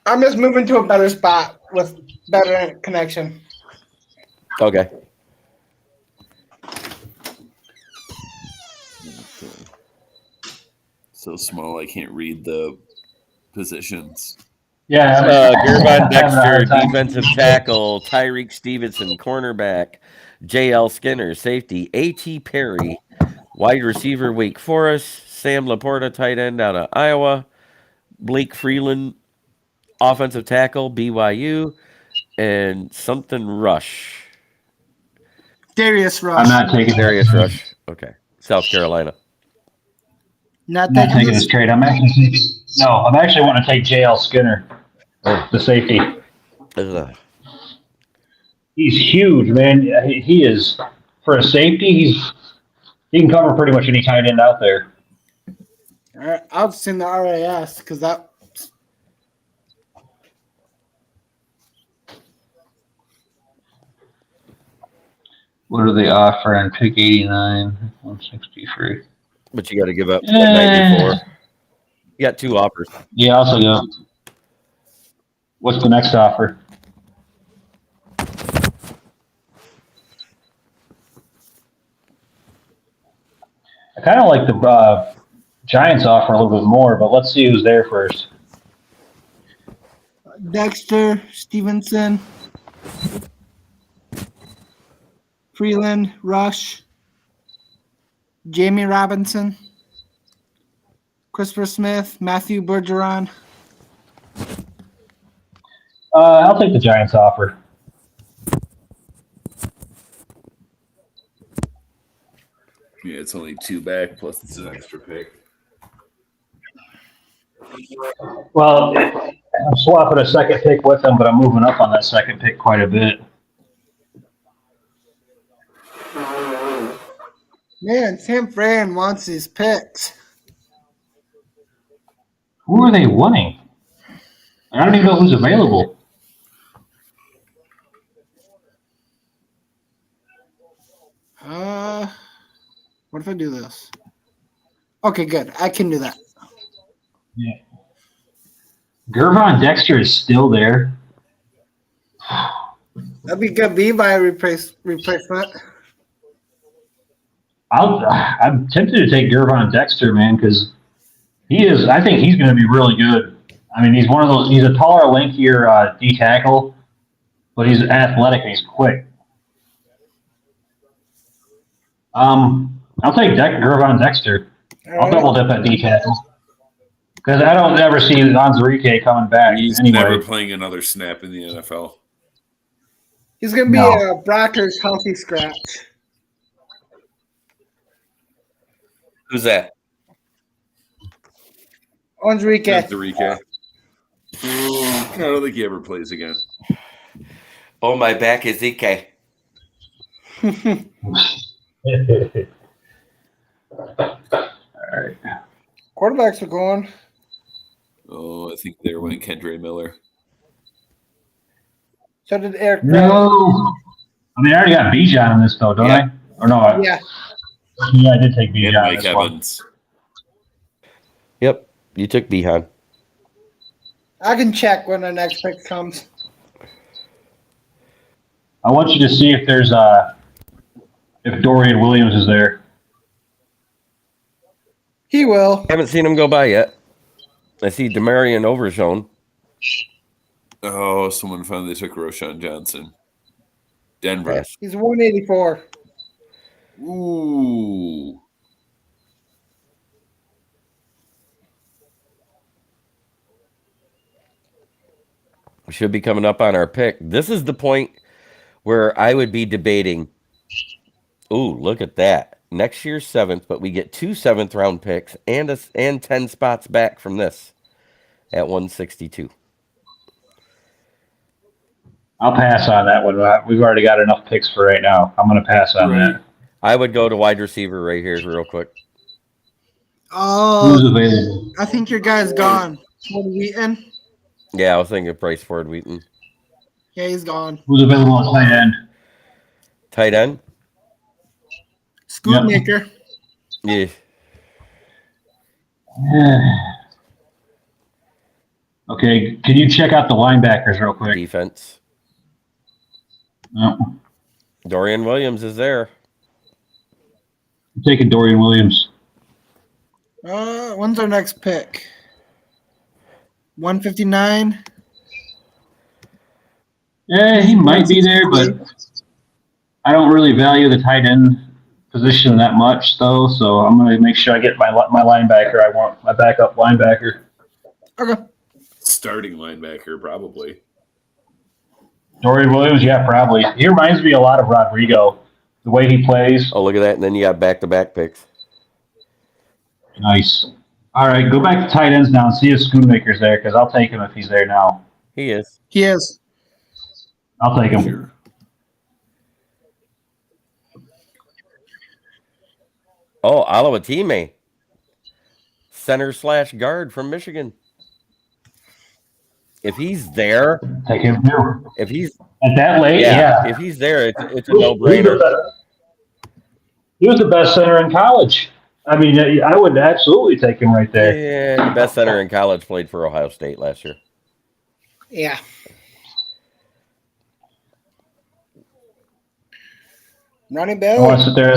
I'm just moving to a better spot with better connection. Okay. So small I can't read the positions. Yeah. Gervon Dexter, defensive tackle. Tyreek Stevenson, cornerback. J.L. Skinner, safety. A.T. Perry, wide receiver, Wake Forest. Sam Laporta, tight end out of Iowa. Blake Freeland, offensive tackle, BYU. And something Rush. Darius Rush. I'm not taking Darius Rush. Okay. South Carolina. Not I'm not taking this. this trade. I'm actually wanting to take J.L. Skinner, the safety. He's huge, man. He is, for a safety, he can cover pretty much any tight end out there. All right, I'll send the RAS because that. What are they offering? Pick 89, 163. But you got to give up 94. You got 2 offers. Yeah, also go. What's the next offer? I kind of like the Giants offer a little bit more, but let's see who's there first. Dexter, Stevenson, Freeland, Rush, Jamie Robinson, Christopher Smith, Matthew Bergeron. I'll take the Giants offer. Yeah, it's only 2 back, plus it's an extra pick. Well, I'm swapping a second pick with them, but I'm moving up on that second pick quite a bit. Man, Sam Fran wants these picks. Who are they wanting? I don't even know who's available. What if I do this? Okay, good. I can do that. Yeah. Gervon Dexter is still there. That'd be good. Be my replacement. I'm tempted to take Gervon Dexter, man, because he is. I think he's going to be really good. I mean, he's one of those. He's a taller, lankier D tackle, but he's athletic and he's quick. I'll take Gervon Dexter. I'll double dip at D tackle because I don't ever see Onzarike coming back He's anyway. never playing another snap in the NFL. He's gonna be No. a Brockers healthy scratch. Who's that? Enrique. Enrique. I don't think he ever plays again. Oh, my back is Ike. All right. Quarterbacks are going. Oh, I think there went Kendra Miller. So did Eric. No. I mean, I already got Bijan on this, though, don't Yeah. I? Or no? Yeah. Yeah, I did take Bijan And on Mike this one. Evans. Yep, you took Bijan. I can check when the next pick comes. I want you to see if there's if Dorian Williams is there. He will. Haven't seen him go by yet. I see Demarion Overshone. Oh, someone finally took Roshan Johnson. Denver. Yes. He's 184. Ooh. Should be coming up on our pick. This is the point where I would be debating. Ooh, look at that. Next year's 7th, but we get 2 7th-round picks and 10 spots back from this at 162. I'll pass on that one. We've already got enough picks for right now. I'm going to pass on that. I would go to wide receiver right here real quick. Who's available? I think your guy's gone. Ford Wheaton. Yeah, I was thinking Bryce Ford Wheaton. Yeah, he's gone. Who's available on tight end? Tight end? Scootmaker. Yeah. Okay, can you check out the linebackers real quick? Defense. No. Dorian Williams is there. I'm taking Dorian Williams. When's our next pick? 159. Yeah, he might be there, but I don't really value the tight end position that much, though. So I'm going to make sure I get my linebacker. I want my backup linebacker. Okay. Starting linebacker, probably. Dorian Williams, yeah, probably. He reminds me a lot of Rodrigo, the way he plays. Oh, look at that. And then you got back-to-back picks. Nice. All right, go back to tight ends now and see if Schoonmaker's there, because I'll take him if he's there now. He is. He is. I'll take him. Sure. Oh, Alawatime. Center/guard from Michigan. If he's there, Take him too. if he's At that late, yeah. if he's there, it's a no-brainer. He was the best center in college. I mean, I would absolutely take him right there. Yeah, the best center in college played for Ohio State last year. Yeah. Running I want back. to sit there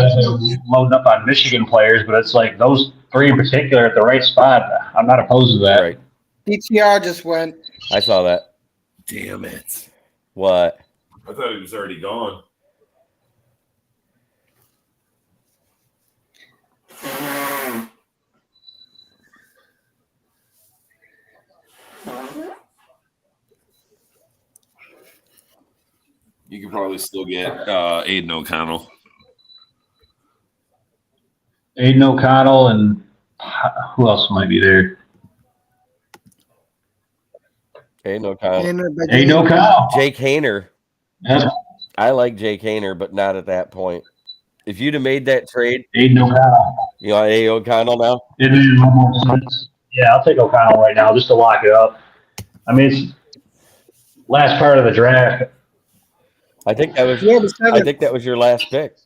loading up on Michigan players, but it's like those three in particular at the right spot. I'm not opposed to that. Right. DTR just went. I saw that. Damn it. What? I thought he was already gone. You could probably still get Aiden O'Connell. Aiden O'Connell and who else might be there? Aiden O'Connell. Aiden O'Connell. Jake Hayner. Yep. I like Jake Hayner, but not at that point. If you'd have made that trade, Aiden O'Connell. you know, Aiden O'Connell now. It made a lot more sense. Yeah, I'll take O'Connell right now just to lock it up. I mean, it's last part of the draft. I think that was. Yeah, the seventh. I think that was your last pick.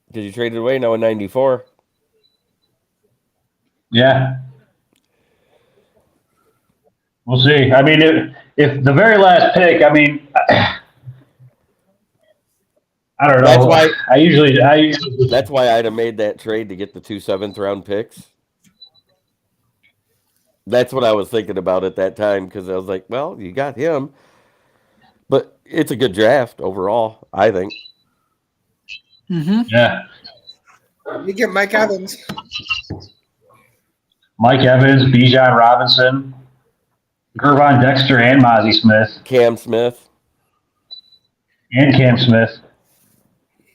Because you traded away now in '94. Yeah. We'll see. I mean, if the very last pick, I mean, I don't That's know. why I usually that's why I'd have made that trade to get the 2 7th round picks. That's what I was thinking about at that time because I was like, well, you got him, but it's a good draft overall, I think. Mm-hmm. yeah. You get Mike Evans. Mike Evans, Bijan Robinson, Gervon Dexter, and Mozzie Smith, Cam Smith, and Cam Smith.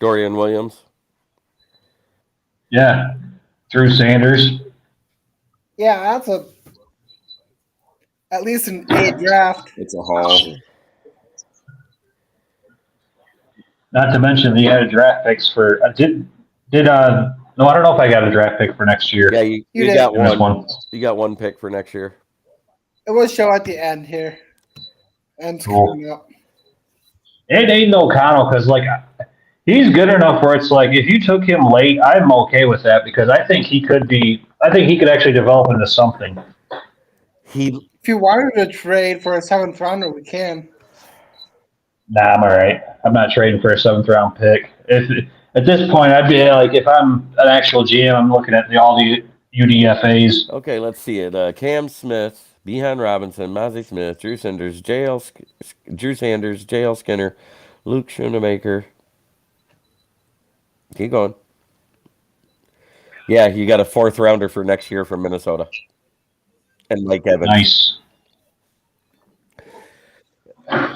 Dorian Williams. Yeah. Drew Sanders. Yeah, that's at least an A draft. It's a haul. Not to mention the added draft picks for no, I don't know if I got a draft pick for next year Yeah, You you did. got in this one. one. You got one pick for next year. It will show at the end here. And it's Cool. coming up. It ain't no O'Connell because like he's good enough where it's like if you took him late, I'm okay with that because I think he could be. I think he could actually develop into something. He If you wanted to trade for a 7th rounder, we can. Nah, I'm all right. I'm not trading for a 7th round pick. If at this point, I'd be like, if I'm an actual GM, I'm looking at all the UDFA's. okay. Let's see it. Cam Smith, Behan Robinson, Mozzie Smith, Drew Sanders, J.L. Skinner, Luke Schoonemaker. Keep going. Yeah, you got a 4th rounder for next year from Minnesota, and Mike Evans. Nice.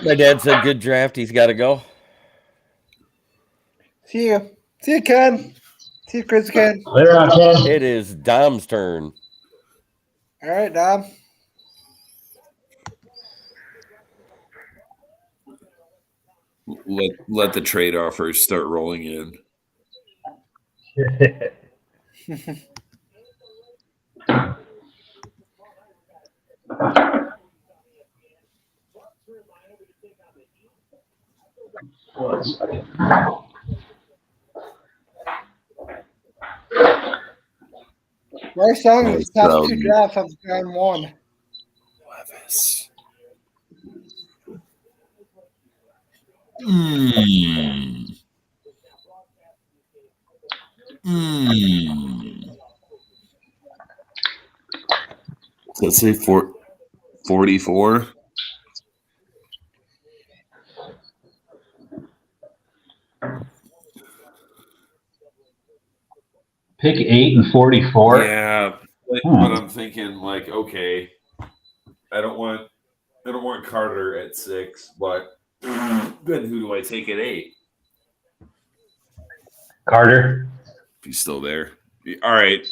My dad said good draft. He's got to go. See you. See you, Ken. See you, Chris Ken. Later on, Ken. It is Dom's turn. All right, Dom. Let the trade offers start rolling in. Bryce Young, his past 2 Um, drafts have gone 1. Levis. Mm. Mm. Let's say 44. Pick 8 and 44. Yeah, but I'm thinking like, okay, I don't want Carter at 6, but then who do I take at 8? Carter. If he's still there. All right,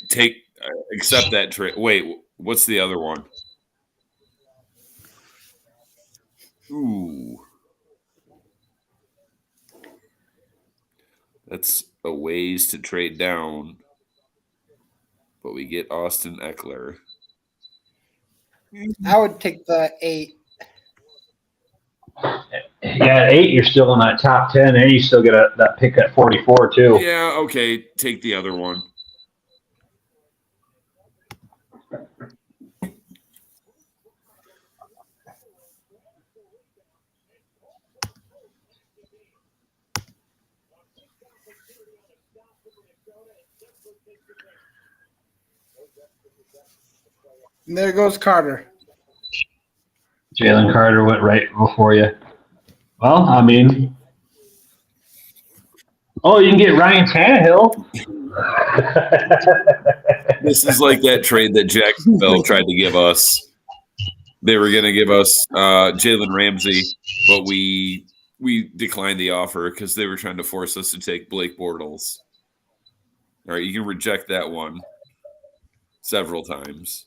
accept that trade. Wait, what's the other one? Ooh. That's a ways to trade down. But we get Austin Eckler. I would take the 8. Yeah, at 8, you're still in that top 10, and you still get that pick at 44 too. Yeah, okay. Take the other one. And there goes Carter. Jalen Carter went right before you. Well, I mean, you can get Ryan Tannehill. This is like that trade that Jacksonville tried to give us. They were going to give us Jalen Ramsey, but we declined the offer because they were trying to force us to take Blake Bortles. All right, you can reject that one several times.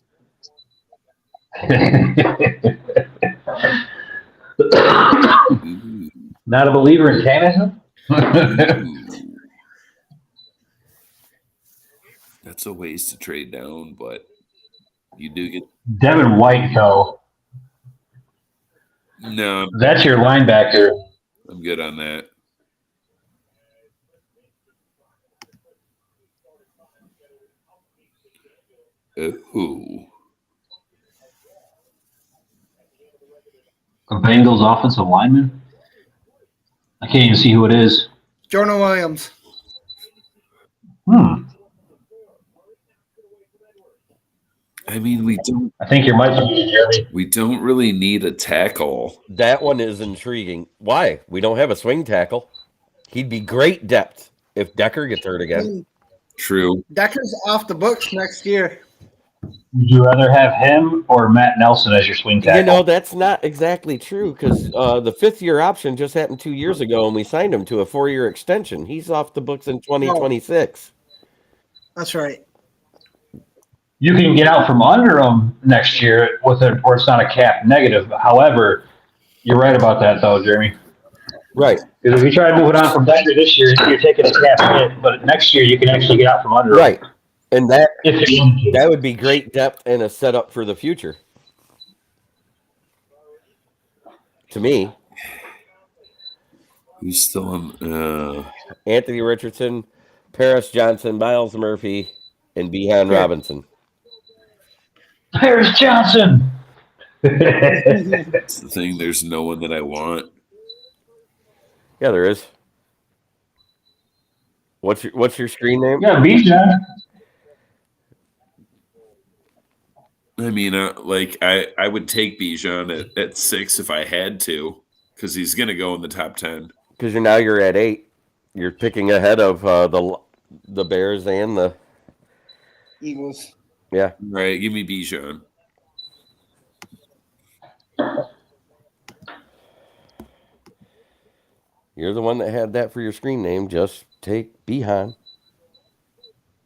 Not a believer in Tannehill? That's a ways to trade down, but you do get Devin White, though. no. That's your linebacker. I'm good on that. Who? Bengals offensive lineman? I can't even see who it is. Jonah Williams. I mean, we don't. I think you're might be Jeremy. We don't really need a tackle. That one is intriguing. Why? We don't have a swing tackle. He'd be great depth if Decker gets hurt again. True. Decker's off the books next year. Would you rather have him or Matt Nelson as your swing tackle? You know, that's not exactly true because the fifth-year option just happened 2 years ago, and we signed him to a 4-year extension. He's off the books in 2026. That's right. You can get out from under him next year with it, where it's not a cap negative. However, you're right about that, though, Jeremy. Right. Because if you try to move it on from Decker this year, you're taking a cap hit, but next year you can actually get out from under him. Right. And that If you want to. that would be great depth and a setup for the future. To me, Who's still on? Anthony Richardson, Paris Johnson, Miles Murphy, and Behan Robinson. Paris Johnson. That's the thing. There's no one that I want. Yeah, there is. What's your screen name? Yeah, Bijan. I mean, I would take Bijan at 6 if I had to, because he's going to go in the top 10. Because you're at 8. You're picking ahead of the Bears and the Eagles. yeah. Right, give me Bijan. You're the one that had that for your screen name. Just take Behan.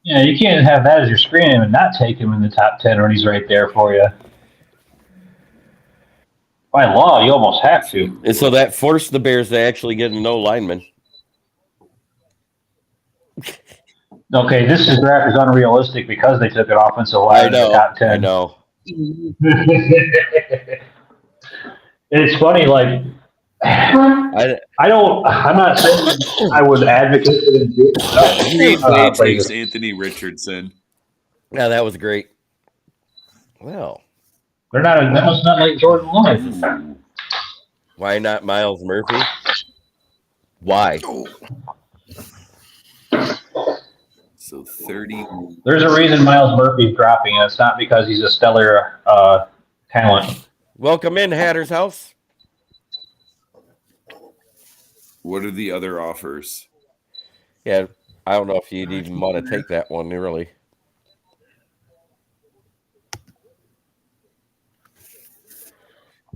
Yeah, you can't have that as your screen name and not take him in the top 10 when he's right there for you. By law, you almost have to. And so that forced the Bears to actually get a no lineman. Okay, this draft is unrealistic because they took an offensive line in the top 10. I know. It's funny, like I'm not saying I would advocate for them doing Green Bay takes Anthony Richardson. Yeah, that was great. Well, that must not like Jordan Lewis. why not Miles Murphy? Why? So 30. There's a reason Miles Murphy's dropping, and it's not because he's a stellar talent. Welcome in, Hatter's house. What are the other offers? Yeah, I don't know if you'd even want to take that one, really.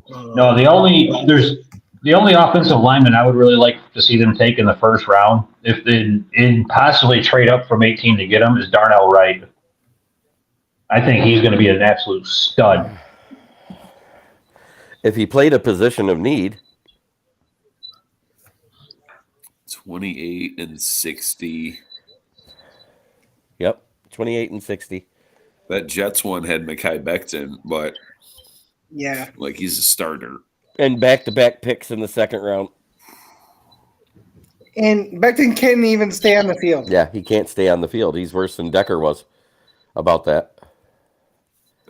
No, the only offensive lineman I would really like to see them take in the first round, if they possibly trade up from 18 to get him, is Darnell Wright. I think he's going to be an absolute stud. If he played a position of need. 28 and 60. Yep, 28 and 60. That Jets one had Mekhi Becton, but yeah, like he's a starter. And back-to-back picks in the second round. and Becton can't even stay on the field. Yeah, he can't stay on the field. He's worse than Decker was about that.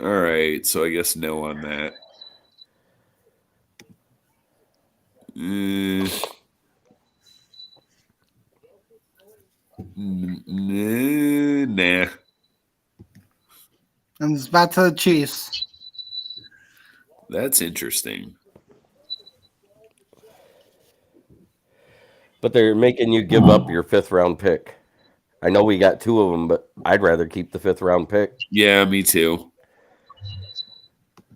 All right, so I guess no on that. Nah. And it's back to the Chiefs. That's interesting. But they're making you give up your 5th round pick. I know we got 2 of them, but I'd rather keep the 5th round pick. Yeah, me too.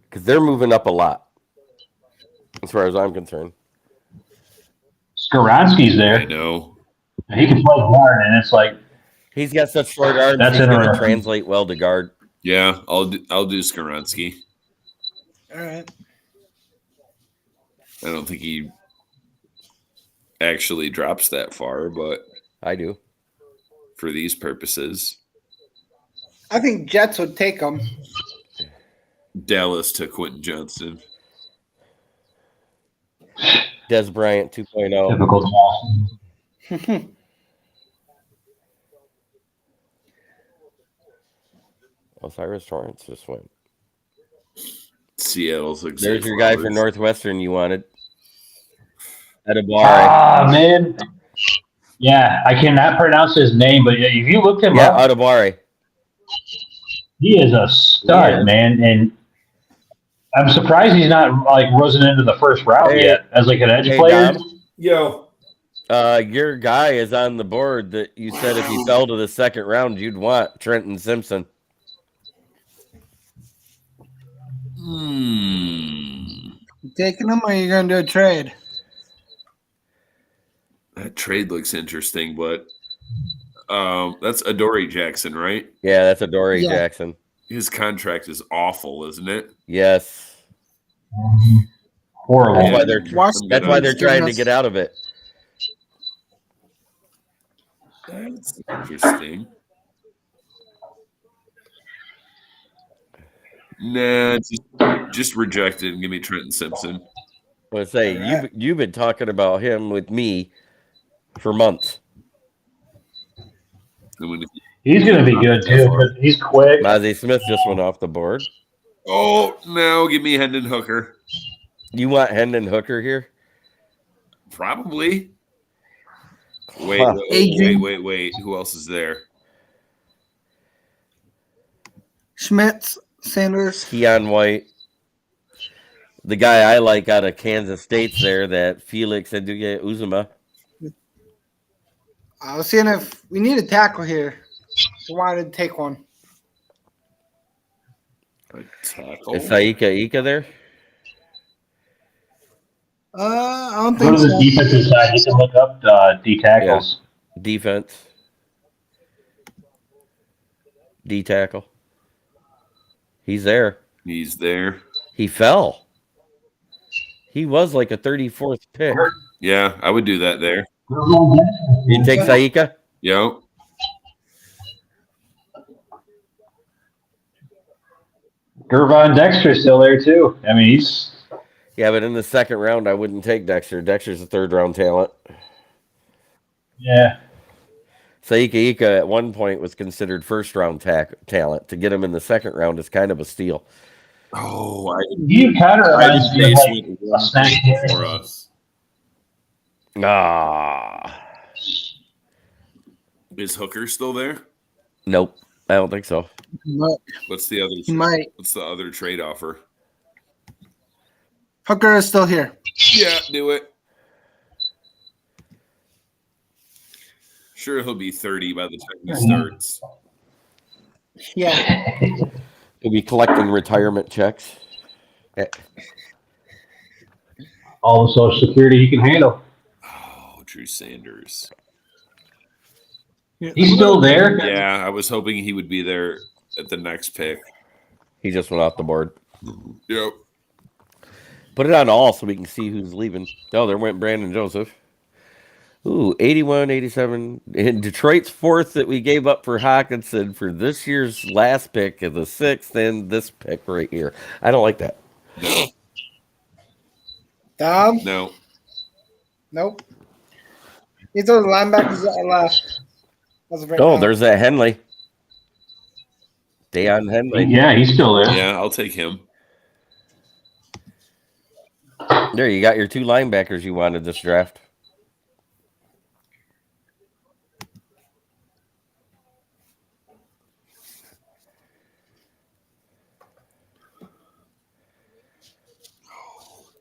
Because they're moving up a lot, as far as I'm concerned. Skaronski's there. I know. He can play guard, and it's like He's got such short arms. That's he's going to interesting. translate well to guard. Yeah, I'll do Skaronski. All right. I don't think he actually drops that far, but I do. for these purposes, I think Jets would take him. Dallas to Quentin Johnston. Des Bryant 2.0. typical. Osiris Torrance just went. Seattle's like There's your guy for Northwestern you wanted. Adibare. Ah, man. Yeah, I cannot pronounce his name, but if you looked him Yeah, up, Adibare. he is a stud, Weird. man. And I'm surprised he's not like risen into the first round Hey, yet as like an edge hey, player. Dom. Yo. Your guy is on the board that you said if he fell to the second round, you'd want Trenton Simpson. You taking him, or are you going to do a trade? That trade looks interesting, but that's Adoree Jackson, right? Yeah, that's Adoree Yeah. Jackson. His contract is awful, isn't it? Yes. Horrible. That's why they're Washington that's why they're is giving trying to us- get out of it. That's interesting. Nah, just reject it and give me Trenton Simpson. I would say you've been talking about him with me for months. He's going to be good too. But he's quick. Mozzie Smith just went off the board. Oh no, give me Hendon Hooker. You want Hendon Hooker here? Probably. Wait, Huh. wait. Who else is there? Schmitz, Sanders. Keon White. The guy I like out of Kansas State's there, that Felix Eduye Uzuma. I was seeing if we need a tackle here. We wanted to take one. A tackle. Is Saika Ika there? I don't Go think to the so. defensive side. You can look up D tackles. Defense. D tackle. He's there. He's there. He fell. He was like a 34th pick. Yeah, I would do that there. You take Saika? Yo. Gervon Dexter's still there too. I mean, he's Yeah, but in the second round, I wouldn't take Dexter. Dexter's a third round talent. yeah. Saika Ika at one point was considered first round talent. To get him in the second round is kind of a steal. Oh, He kind of reminds me of base like went a one snack pick for us. Ah, Is Hooker still there? nope, I don't think so. What's the other? He might. What's the other trade offer? Hooker is still here. Yeah, do it. Sure, he'll be 30 by the time he starts. Yeah. He'll be collecting retirement checks. all the Social Security he can handle. Oh, Drew Sanders. He's still there. Yeah, I was hoping he would be there at the next pick. He just went off the board. Yep. Put it on all so we can see who's leaving. Oh, there went Brandon Joseph. Ooh, 81, 87. And Detroit's fourth that we gave up for Hawkinson for this year's last pick of the sixth and this pick right here. I don't like that. No. Dom? No. Nope. These are the linebackers that are left. As of right Oh, now. there's that Henley. Deion Henley. Yeah, he's still there. Yeah, I'll take him. There, you got your two linebackers you wanted this draft.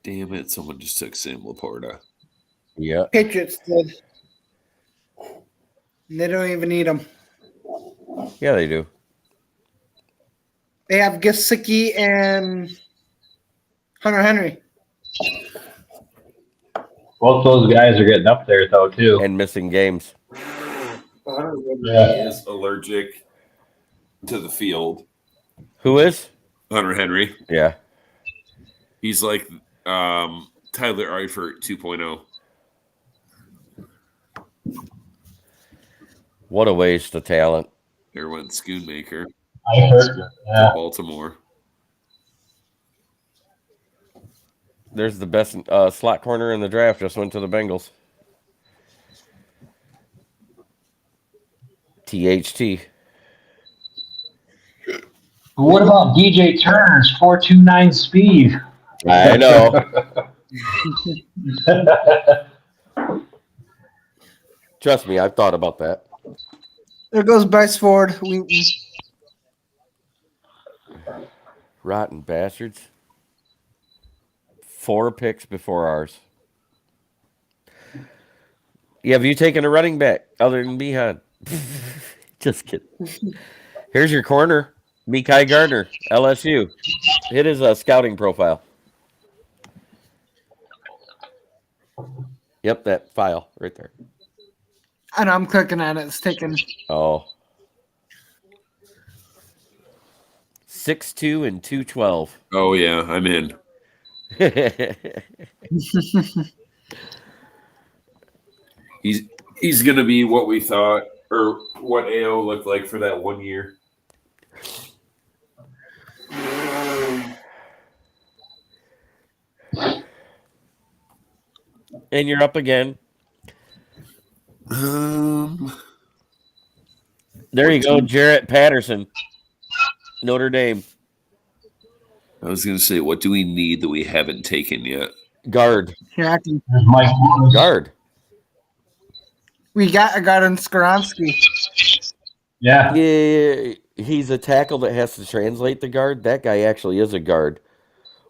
Damn it, someone just took Sam Laporta. Yeah. Patriots did. And they don't even need them. Yeah, they do. They have Gesicki and Hunter Henry. Both those guys are getting up there though too. And missing games. Yeah. He is allergic to the field. Who is? Hunter Henry. Yeah. He's like Tyler Eifert 2.0. What a waste of talent. There went Schoonmaker I heard. Yeah. to Baltimore. There's the best slot corner in the draft. Just went to the Bengals. THT. What about DJ Turner's 4.29 speed? I know. Trust me, I've thought about that. There goes Bryce Ford. Rotten bastards. 4 picks before ours. Yeah, have you taken a running back other than Behan? Just kidding. Here's your corner. Mekhi Gardner, LSU. Hit his scouting profile. Yep, that file right there. I know I'm clicking on it. It's taking. Oh. 6'2" and 212. Oh yeah, I'm in. He's gonna be what we thought, or what AO looked like for that 1 year. And you're up again. There you go, Jarrett Patterson, Notre Dame. I was gonna say, what do we need that we haven't taken yet? Guard. Here, I can. There's Mike Morris. Guard. We got a guard in Skoronski. Yeah. Yeah, he's a tackle that has to translate the guard. That guy actually is a guard.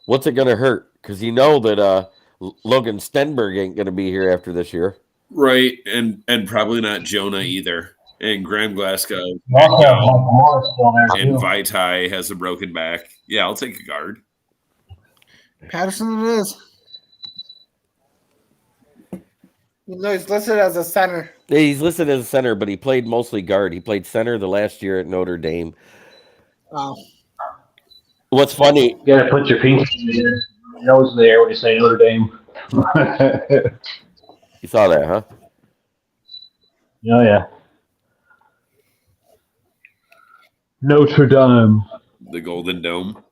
What's it going to hurt? Because you know that Logan Stenberg ain't going to be here after this year. Right, and probably not Jonah either. And Graham Glasgow You also have Mike Morris still there, and too. Vitae has a broken back. Yeah, I'll take a guard. Patterson it is. You know, he's listed as a center. He's listed as a center, but he played mostly guard. He played center the last year at Notre Dame. Wow. What's funny? You got to put your pinky in your nose there when you say Notre Dame. You saw that, huh? Oh, yeah. Notre Dame. The Golden Dome.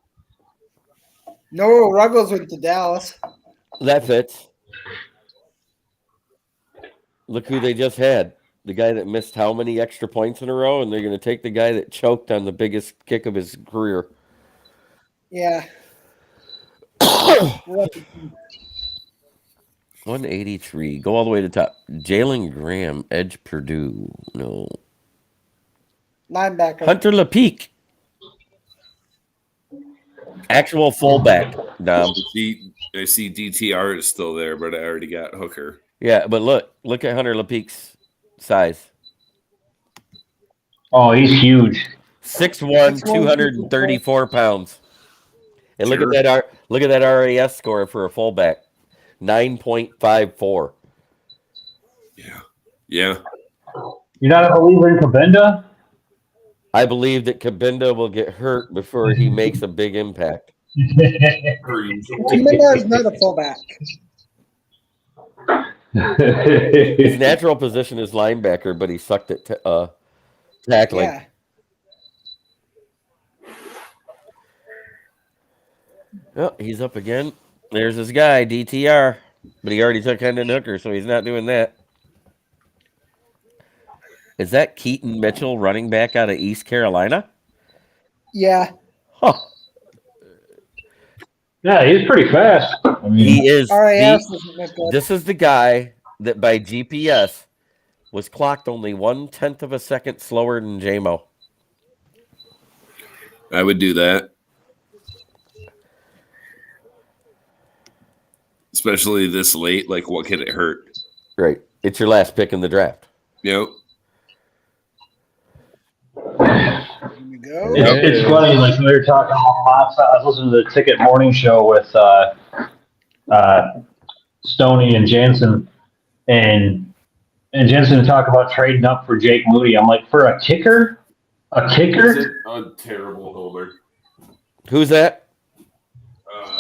No, Ruggles went to Dallas. That fits. Look who they just had. The guy that missed how many extra points in a row, and they're going to take the guy that choked on the biggest kick of his career. Yeah. 183. Go all the way to the top. Jalen Graham, Edge Purdue. No. Linebacker. Hunter LePeak. Actual fullback. Dom. I see DTR is still there, but I already got Hooker. Yeah, but look at Hunter LePeak's size. Oh, he's huge. 6'1", 234 pounds. And Sure. look at that RAS score for a fullback. 9.54. Yeah. Yeah. You're not a believer in Kabinda? I believe that Kabinda will get hurt before he makes a big impact. Kabinda is not a fullback. His natural position is linebacker, but he sucked at tackling. Yeah. Oh, he's up again. There's this guy, DTR. But he already took Hendon Hooker, so he's not doing that. Is that Keaton Mitchell, running back out of East Carolina? Yeah. Huh. Yeah, he's pretty fast. I mean, He is. RAS isn't that good. This is the guy that by GPS was clocked only 1/10 of a second slower than JMO. I would do that. Especially this late. Like, what could it hurt? Right. It's your last pick in the draft. Yep. Here we go. it's funny, like we were talking about Mops. I was listening to the Ticket Morning Show with Stoney and Jensen, and Jensen talk about trading up for Jake Moody. I'm like, for a kicker? A kicker? A terrible homer. Who's that?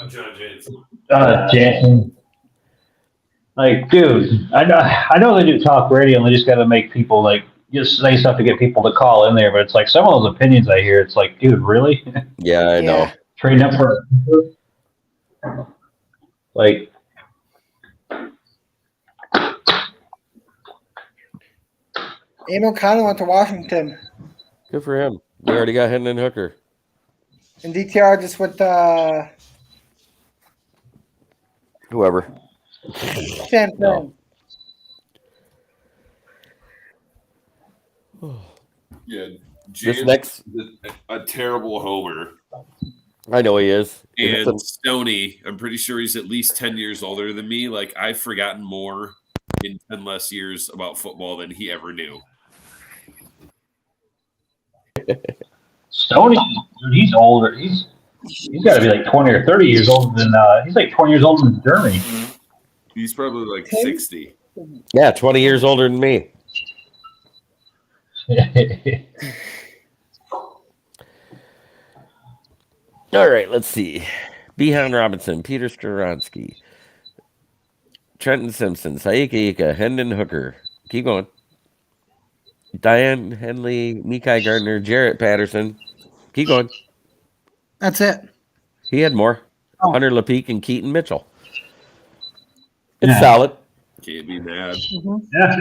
John Jansen. Jansen. Like, dude, I know they do talk radio and they just got to make people like just say stuff to get people to call in there. But it's like some of those opinions I hear, it's like, dude, really? Yeah, I know. Yeah. Trading up for like. Aim O'Connell went to Washington. Good for him. We already got Hendon Hooker. And DTR just with Whoever. San No. Yeah, This Jan's next, a terrible homer. I know he is. If it's And Stoney, I'm pretty sure he's at least 10 years older than me. Like, I've forgotten more in 10 less years about football than he ever knew. Stoney, dude, he's older. He's got to be like 20 or 30 years older than. He's like 20 years older than Jeremy. He's probably like Tim? 60. yeah, 20 years older than me. All right, let's see. Behan Robinson, Peter Skoronsky, Trenton Simpson, Saika Ika, Hendon Hooker. Keep going. Diane Henley, Mikai Gardner, Jarrett Patterson. Keep going. That's it. He had more. Oh. Hunter LePeak and Keaton Mitchell. It's Yeah. solid. Can't be mad. Mm-hmm. Yeah.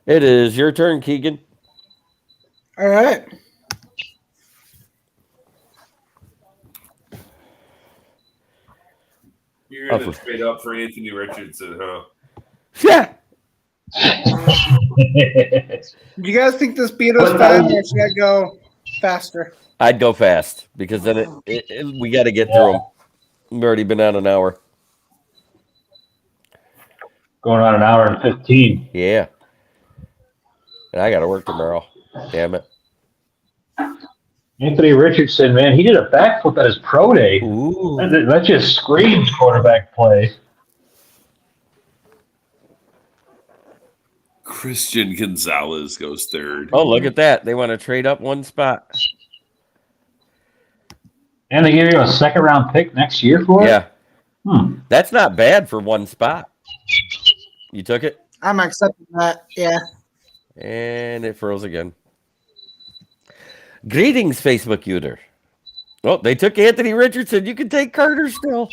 It is your turn, Keegan. All right. You're going to trade up for Anthony Richardson, huh? Yeah. Do you guys think this beat us fast, or should I go faster? I'd go fast because then we got to get through them. We've already been on an hour. Going on an hour and 15. Yeah. And I got to work tomorrow. Damn it. Anthony Richardson, man, he did a backflip at his pro day. Ooh. That just screams quarterback play. Christian Gonzalez goes third. Oh, look at that. They want to trade up one spot. And they give you a second round pick next year for it? Yeah. Hmm. That's not bad for one spot. You took it? I'm accepting that. Yeah. And it froze again. Greetings, Facebook user. Oh, they took Anthony Richardson. You can take Carter still.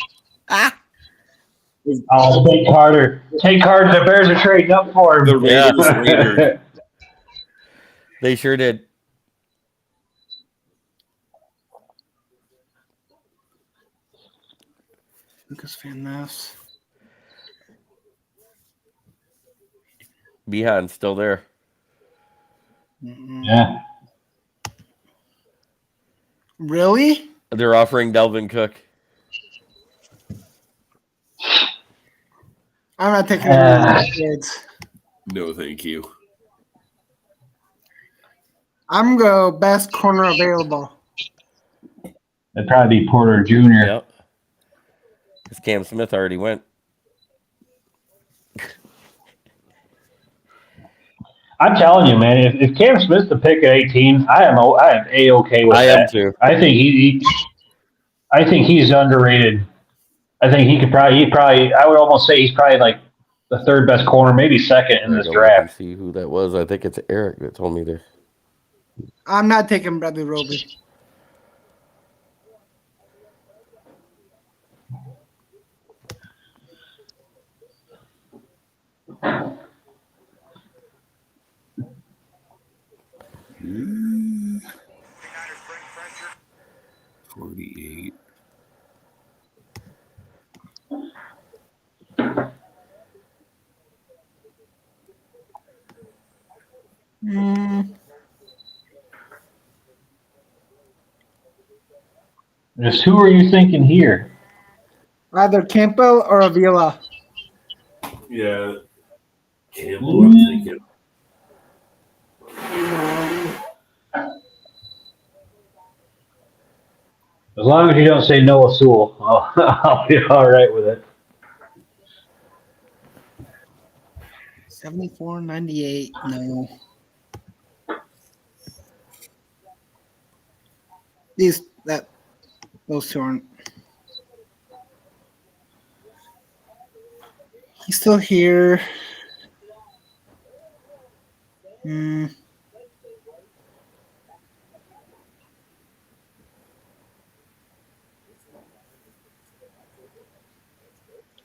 Ah. Oh, take Carter. Take Carter. The Bears are trading up for him. The Raiders. They sure did. Lucas Van Ness. Behan's still there. Yeah. Really? They're offering Delvin Cook. I'm not taking any kids. No, thank you. I'm going to go best corner available. It'd probably be Porter Jr. Yep. Because Cam Smith already went. I'm telling you, man, if Cam Smith's the pick at 18, I am A-okay with that. I am too. I think he's underrated. I think I would almost say he's probably like the third best corner, maybe second in this draft. See who that was. I think it's Eric that told me this. I'm not taking Bradley Roby. Mm. 48. Just who are you thinking here? Either Campbell or Avila. Yeah. Campbell, I'm thinking. As long as you don't say Noah Sewell, I'll be all right with it. 74-98. No. Those two aren't. He's still here. Let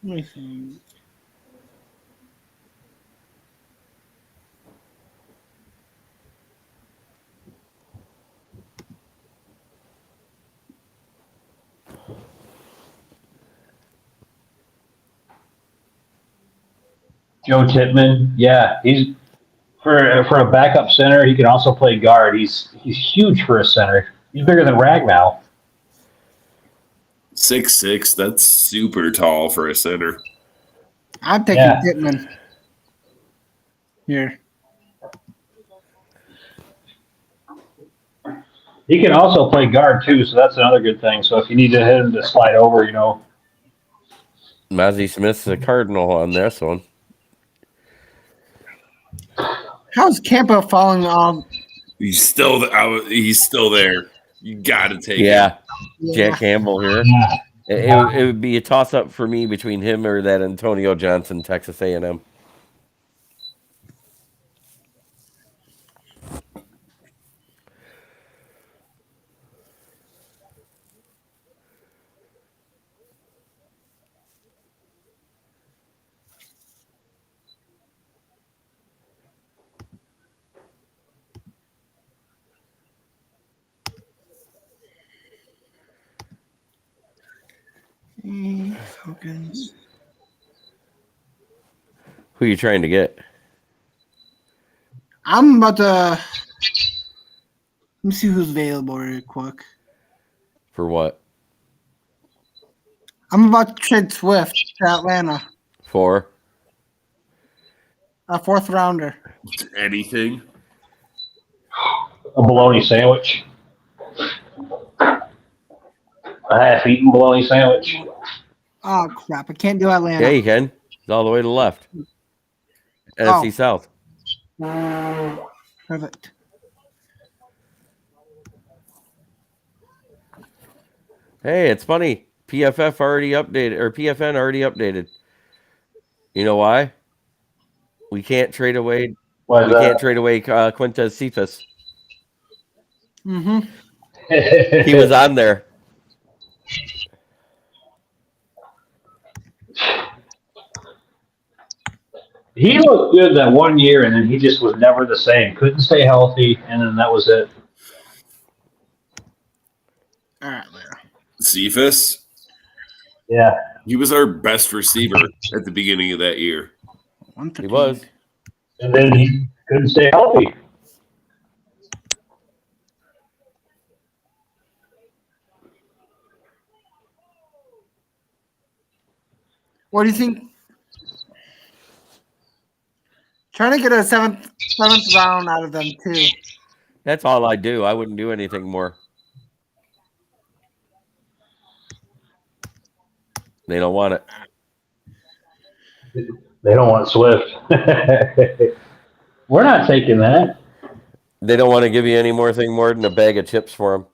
me think. Joe Tippmann. Yeah, he's for a backup center. He can also play guard. He's huge for a center. He's bigger than Ragnow. 6'6". That's super tall for a center. I'm taking Yeah. Pittman. Here. He can also play guard too, so that's another good thing. So if you need to hit him to slide over, Mozzie Smith's the cardinal on this one. How's Campo falling off? He's still there. You got to take him. Yeah, Yeah. Jack Campbell here. It would be a toss up for me between him or that Antonio Johnson, Texas A&M. Falcons. Who are you trying to get? I'm about to. Let me see who's available real quick. For what? I'm about to trade Swift to Atlanta. For? A 4th rounder. Anything. a bologna sandwich, a half-eaten bologna sandwich. Oh crap! I can't do Atlanta. Yeah, you can. It's all the way to the left. NFC South. Perfect. Hey, it's funny. PFF already updated, or PFN already updated. You know why? We can't trade away. Why is We that? can't trade away Quintez Cephas. Mm-hmm. He was on there. He looked good that 1 year, and then he just was never the same. Couldn't stay healthy, and then that was it. All right, Leo. Cephas, Yeah. he was our best receiver at the beginning of that year. He was. And then he couldn't stay healthy. What do you think? Trying to get a seventh round out of them too. That's all I do. I wouldn't do anything more. They don't want it. They don't want Swift. We're not taking that. They don't want to give you any more than a bag of chips for him.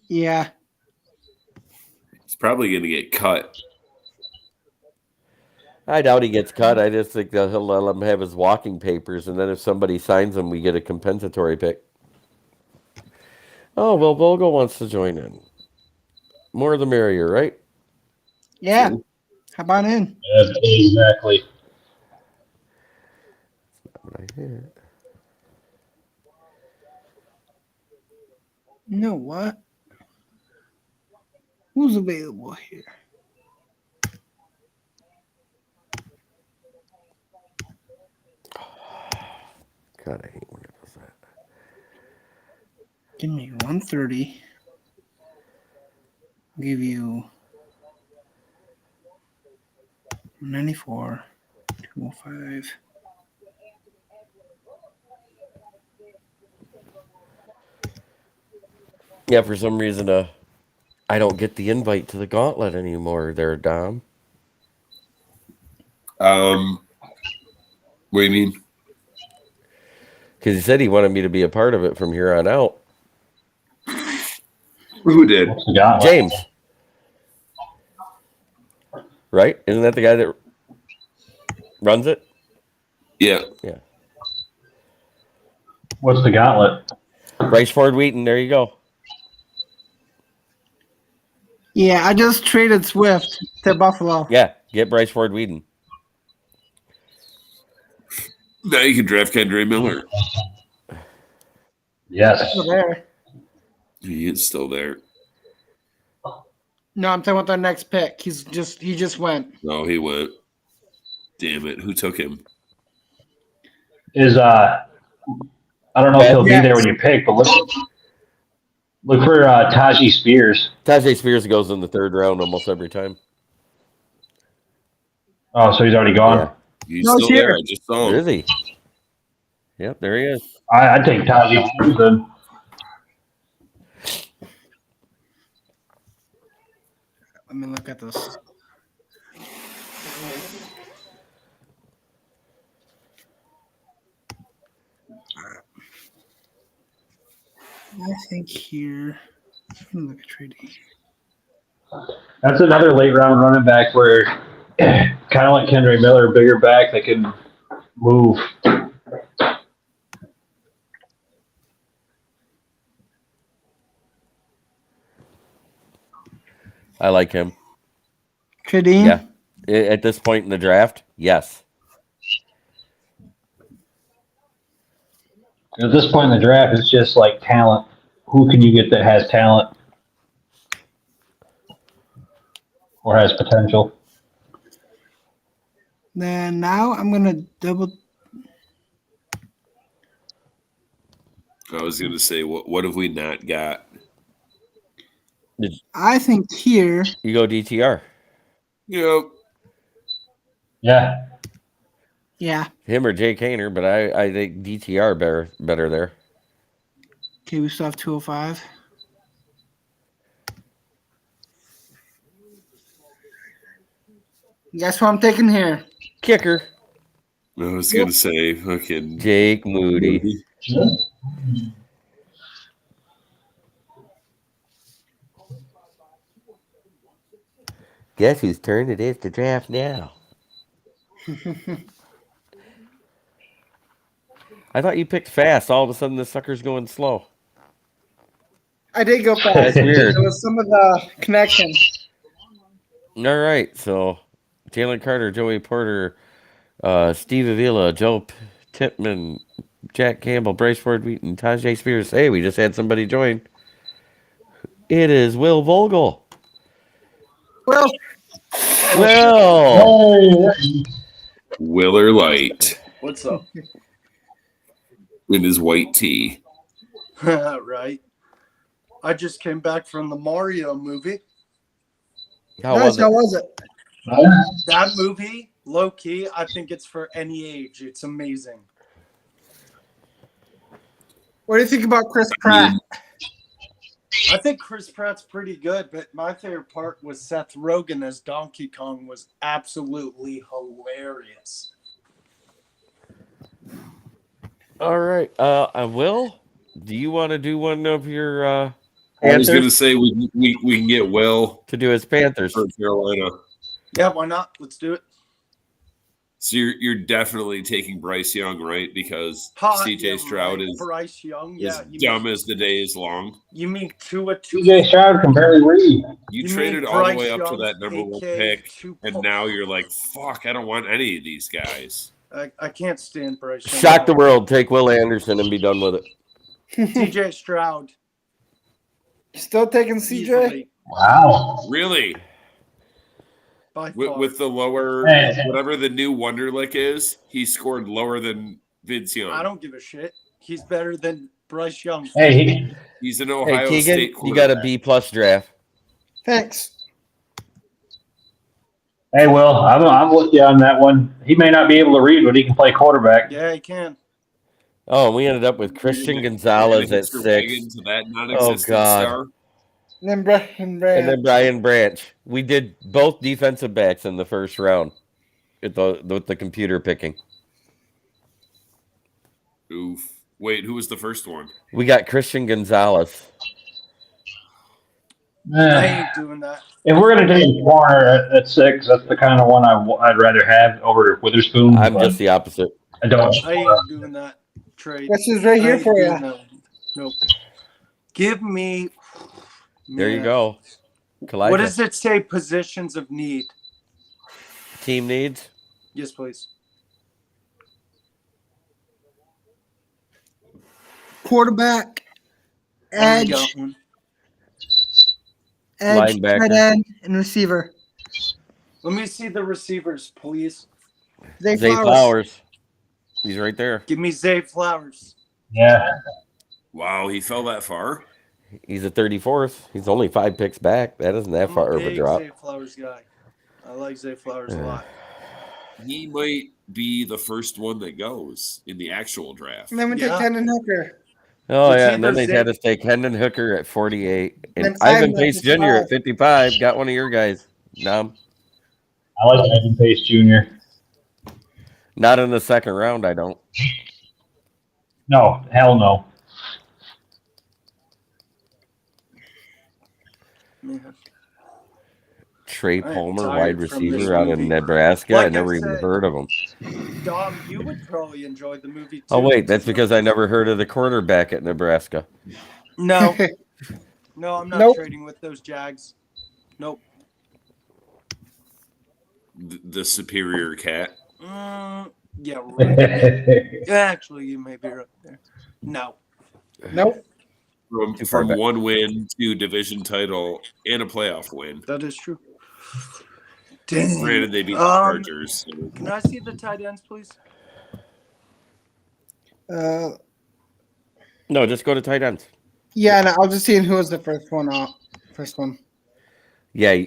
Yeah. He's probably going to get cut. I doubt he gets cut. I just think that he'll let him have his walking papers, and then if somebody signs him, we get a compensatory pick. Oh, well, Volgo wants to join in. More the merrier, right? Yeah. How about in? Exactly. What I hear. You know what? Who's available here? God, I hate when it does that. Give me 130. I'll give you 194, 205. Yeah, for some reason, I don't get the invite to the gauntlet anymore there, Dom. What do you mean? Because he said he wanted me to be a part of it from here on out. Who did? What's the gauntlet? James. Right? Isn't that the guy that runs it? Yeah. Yeah. What's the gauntlet? Bryce Ford Wheaton, there you go. Yeah, I just traded Swift to Buffalo. Yeah, get Bryce Ford Wheaton. Now you can draft Kendra Miller. Yes. Still there. He is still there. No, I'm talking about the next pick. He just went. No, he went. Damn it! Who took him? Is I don't know if he'll be Yes. there when you pick, but look for Tajee Spears. Tajay Spears goes in the third round almost every time. Oh, so he's already gone. Yeah. He's No, it's still there. here. I just saw him. Is he? Yep, there he is. I'd take Tajee Spears then. Let me look at this. I think here. Let me look at trading. That's another late round running back where kind of like Kendra Miller, bigger back that can move. I like him. Trading? Yeah. At this point in the draft, yes. At this point in the draft, it's just like talent. Who can you get that has talent or has potential? Then now I'm going to double. I was going to say, what have we not got? I think here. You go DTR. Yep. Yeah. Yeah. Him or Jay Kaner, but I think DTR better there. Okay, we still have 205. Guess what I'm taking here? Kicker. I was going to say, fucking Jake Moody. Guess whose turn it is to draft now? I thought you picked fast. All of a sudden, the sucker's going slow. I did go fast. That's weird. There was some of the connection. All right, so Jalen Carter, Joey Porter, Steve Avila, Joe Tipman, Jack Campbell, Bryce Ford Wheaton, Tajay Spears. Hey, we just had somebody join. It is Will Vogel. Well, Will. Willer Light What's up? in his white tee. Right. I just came back from the Mario movie. How nice. was it? How was it? That movie, low key, I think it's for any age. It's amazing. What do you think about Chris Pratt? I think Chris Pratt's pretty good, but my favorite part was Seth Rogen as Donkey Kong was absolutely hilarious. All right. Will, do you want to do one of your I was Panthers going to say we can get Will to do his Panthers? for Carolina. Yeah, why not? Let's do it. So you're definitely taking Bryce Young, right? Because Hot, C.J. yeah, Stroud right. is Bryce Young. as Yeah, dumb as the day is long. You mean Tua? CJ Stroud can barely read. You You traded mean all the Bryce way up to Young, that number one AK pick, 2 and now you're like, fuck, I don't want any of these guys. I can't stand Bryce Young. Shock the world. Take Will Anderson and be done with it. CJ Stroud. Still taking CJ? Easily, Wow. Really? by far. With the lower, Hey. whatever the new Wonderlick is, he scored lower than Vince Young. I don't give a shit. He's better than Bryce Young. Hey, He's an Hey, Ohio Keegan, State you got a quarterback. B+ draft. Thanks. hey, Will, I'm with you on that one. He may not be able to read, but he can play quarterback. Yeah, he can. Oh, we ended up with Christian Gonzalez at Hitch your 6. wagon to that Oh, non-existent God. star. And then Brian And Branch. then Brian Branch. We did both defensive backs in the first round with the computer picking. Oof. Wait, who was the first one? We got Christian Gonzalez. I Eh, ain't doing that. If we're gonna take a corner at 6, that's the kind of one I'd rather have over Witherspoon. I'm but just the opposite. I don't. I ain't doing that trade. This is right I here ain't for doing you. that one. Nope. Give me. There you Man. go. Kalijah. What does it say? Positions of need. Team needs? Yes, please. Quarterback, I edge, got one. tight Linebacker. end, and receiver. Let me see the receivers, please. Zay Zay Flowers. Flowers. He's right there. Give me Zay Flowers. Yeah. Wow, he fell that far. He's a 34th. He's only 5 picks back. That isn't that I'm far a of a big drop. Zay Flowers guy. I like Zay Flowers a lot. He might be the first one that goes in the actual draft. And then we take Yeah. Hendon Hooker. Oh, It's yeah. And then either they Zay- had us take Hendon Hooker at 48. And And Ivan Ivan at Pace Jr. 55. at 55. Got one of your guys. No, I like Evan Pace Jr. not in the second round, I don't. No, hell no. Man. Trey I am Palmer, tired wide from this receiver out of movie. Nebraska. Like I I never even said- heard of him. Dom, you would probably enjoy the movie too. Oh, wait. That's because I never heard of the quarterback at Nebraska. No. No, I'm not Nope. trading with those Jags. Nope. The superior cat. Yeah, right. Actually, you may be right there. No. Nope. Too far From back. one win to division title and a playoff win. That is true. Dang. Granted, they beat the Chargers. So. Can I see the tight ends, please? No, just go to tight ends. Yeah, and I was just seeing who was the first one out. First one. Yeah,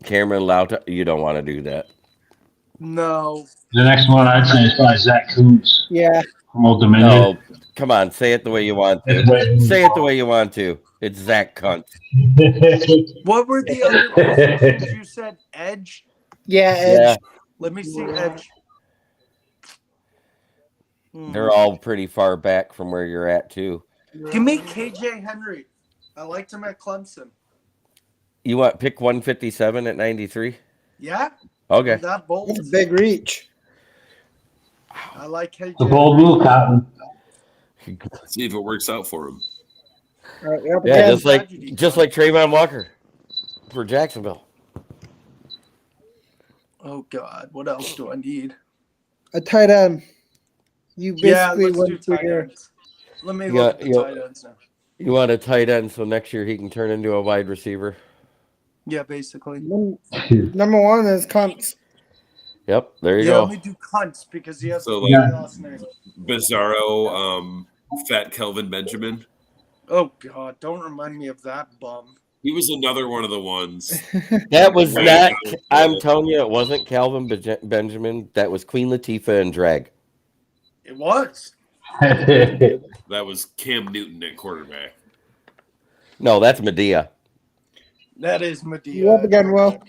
Cameron Lauta. You don't want to do that. No. The next one I'd say is probably Zach Coombs Yeah. from Old Dominion. No, come on. Say it the way you want to. Say it the way you want to. It's Zach Kuntz. What were the other positions you said? Edge? Yeah, Edge. Yeah, Let me see Edge. they're all pretty far back from where you're at, too. Give me KJ Henry. I liked him at Clemson. You want pick 157 at 93? Yeah? Okay. That bold. That's a big reach. I like KJ. The bold move, Cotton. See if it works out for him. All right, we're up Yeah, again. just like Trayvon Walker for Jacksonville. Oh, God. What else do I need? A tight end. You Yeah, basically let's do went tight figure. ends. Let me Yeah, look at the yeah. tight ends now. You want a tight end so next year he can turn into a wide receiver. Yeah, basically. Number one is Kuntz. Yep, there you Yeah, go. let me do Kuntz because he has So, a like- last name. Bizarro, Fat Kelvin Benjamin. Oh, God. Don't remind me of that bum. He was another one of the ones. That was Wait, not. no. I'm telling you, it wasn't Calvin Benjamin. That was Queen Latifah and Drag. It was. That was Cam Newton at quarterback. No, that's Medea. That is Medea. You up again, Will?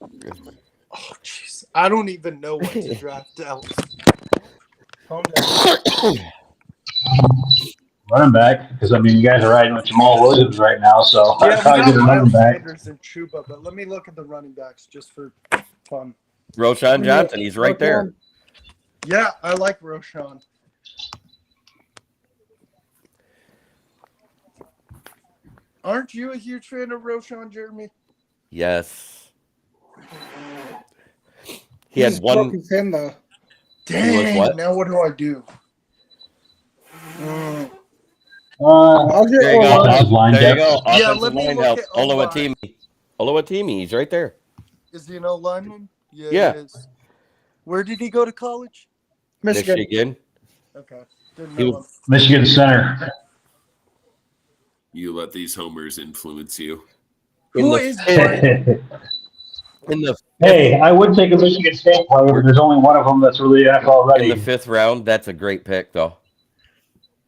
Oh, jeez. I don't even know what to draft else. Calm down. Running back, because I mean, you guys are riding with Jamal Williams right now, so I'd Yeah, probably we get a got running Miles back. Sanders and Chuba, but let me look at the running backs just for fun. Roshan Johnson, he's right there. Yeah, I like Roshan. Aren't you a huge fan of Roshan, Jeremy? Yes. He had He's one. broke his hand, though. Dang, what? now what do I do? I'll get There you go. O-line. Offensive line There you depth. go. Yeah, Offensive let me line look help. at O-line. Oluwatimi, he's right there. Is he an O-lineman? Yeah, Yeah. he is. Where did he go to college? Michigan. Michigan. Okay. Didn't He know was- him. Michigan center. You let these homers influence you. In Who the is fifth- Brian? in the Hey, I would take a Michigan State player, but there's only one of them that's really NFL in ready. the 5th round? That's a great pick, though.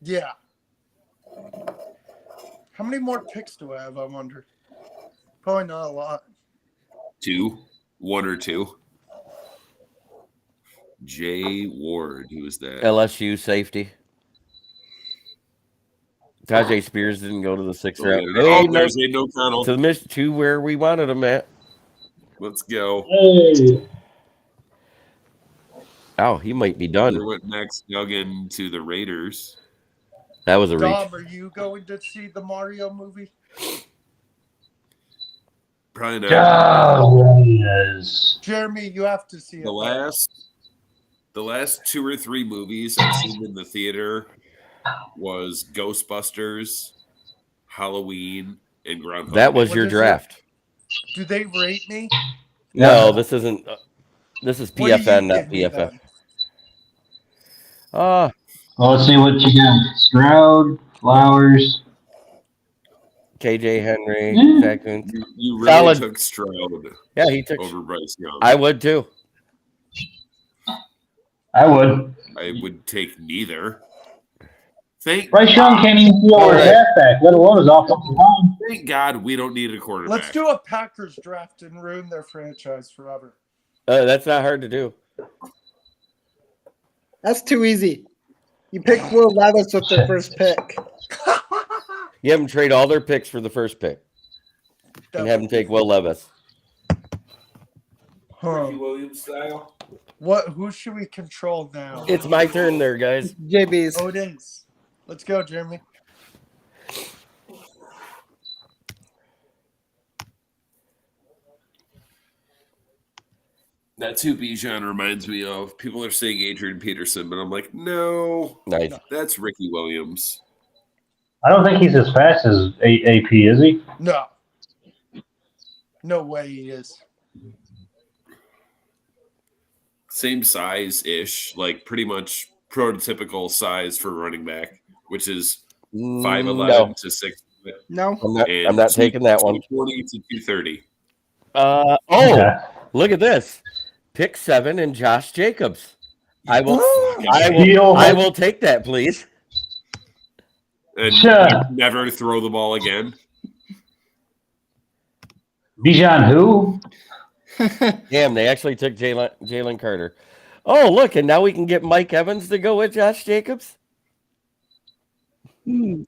Yeah. How many more picks do I have, I wonder? Probably not a lot. One or two. Jay Ward, who was that? LSU safety. Tajay Spears didn't go to the 6th round. Oh, Hey, there's Aiden O'Connell. to where we wanted him at. Let's go. Hey, Oh, he might be They done. went next, Duggan to the Raiders. That was a reach. Dom, are you going to see the Mario movie? Probably not. Williams. Jeremy, you have to see it. The last 2 or 3 movies I've seen in the theater was Ghostbusters, Halloween, and Groundhog That was Day. your is it? draft. Do they rate me? No, this isn't. This is What do you PFN, not give me PFF. then? Ah, Well, let's see what you got. Stroud, Flowers. KJ Henry, Yeah. Facundo. You really Solid. took Stroud Yeah, he took. over Bryce Young. I would too. I would. I would take neither. Thank Bryce Young can't even see over his Alright. halfback, let alone his offensive line. Thank God we don't need a quarterback. Let's do a Packers draft and ruin their franchise forever. That's not hard to do. That's too easy. You pick Will Levis with their first pick. You have them trade all their picks for the first pick and have them take Will Levis. Huh. Williams style. Who should we control now? It's my turn there, guys. JB's. Oh, it is. Let's go, Jeremy. That's who Bijan reminds me of. People are saying Adrian Peterson, but I'm like, no, Nice. that's Ricky Williams. I don't think he's as fast as AP, is he? No. No way he is. Same size-ish, like pretty much prototypical size for running back, which is 5'11 No, to 6. No. I'm not taking that one. 220 to 230. Okay. Look at this. Pick 7 and Josh Jacobs. I will Deal. I will take that, please. And Sure. never throw the ball again. Bijan who? Damn, they actually took Jalen Carter. Oh, look, and now we can get Mike Evans to go with Josh Jacobs.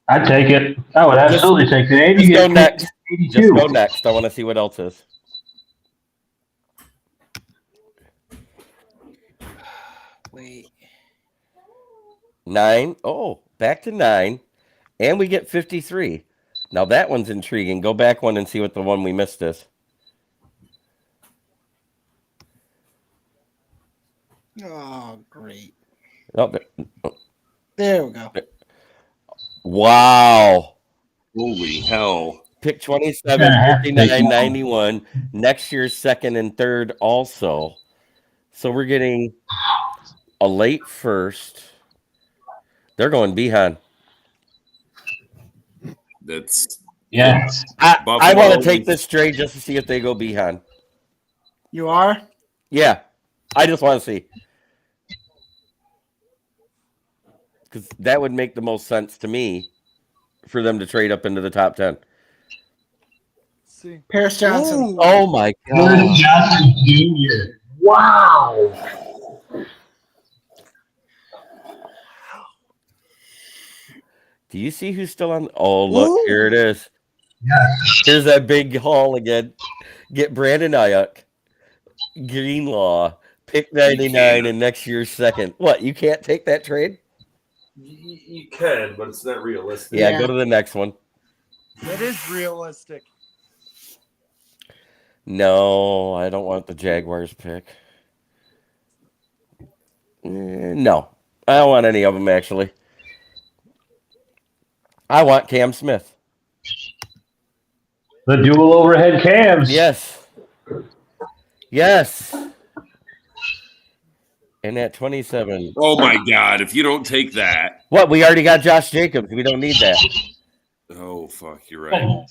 I'd take it. I would absolutely take it. And you Just go get next. 82. Just go next. I want to see what else is. Wait. 9. Oh, back to 9. And we get 53. Now that one's intriguing. Go back one and see what the one we missed is. Oh, great. Oh, There we go. wow. Holy hell. Pick 27, Yeah, 59, 91. Next year's second and third also. So we're getting a late first. They're going Behan. That's Yeah. I Buffalo want to take is- this trade just to see if they go Behan. You are? Yeah. I just want to see. Because that would make the most sense to me for them to trade up into the top 10. See. Paris Johnson. Ooh. Oh my Gordon God. Johnson Jr. Wow. Do you see who's still on? Oh, look, Ooh. here it is. Yes. Here's that big haul again. Get Brandon Ayuk, Greenlaw, pick 99, and next year's second. What? You can't take that trade? You can, but it's not realistic. Yeah, Yeah. go to the next one. It is realistic. No, I don't want the Jaguars pick. No, I don't want any of them, actually. I want Cam Smith. The dual overhead cams. Yes. Yes. And at 27. Oh my God! If you don't take that, What? We already got Josh Jacobs. We don't need that. oh fuck, you're right.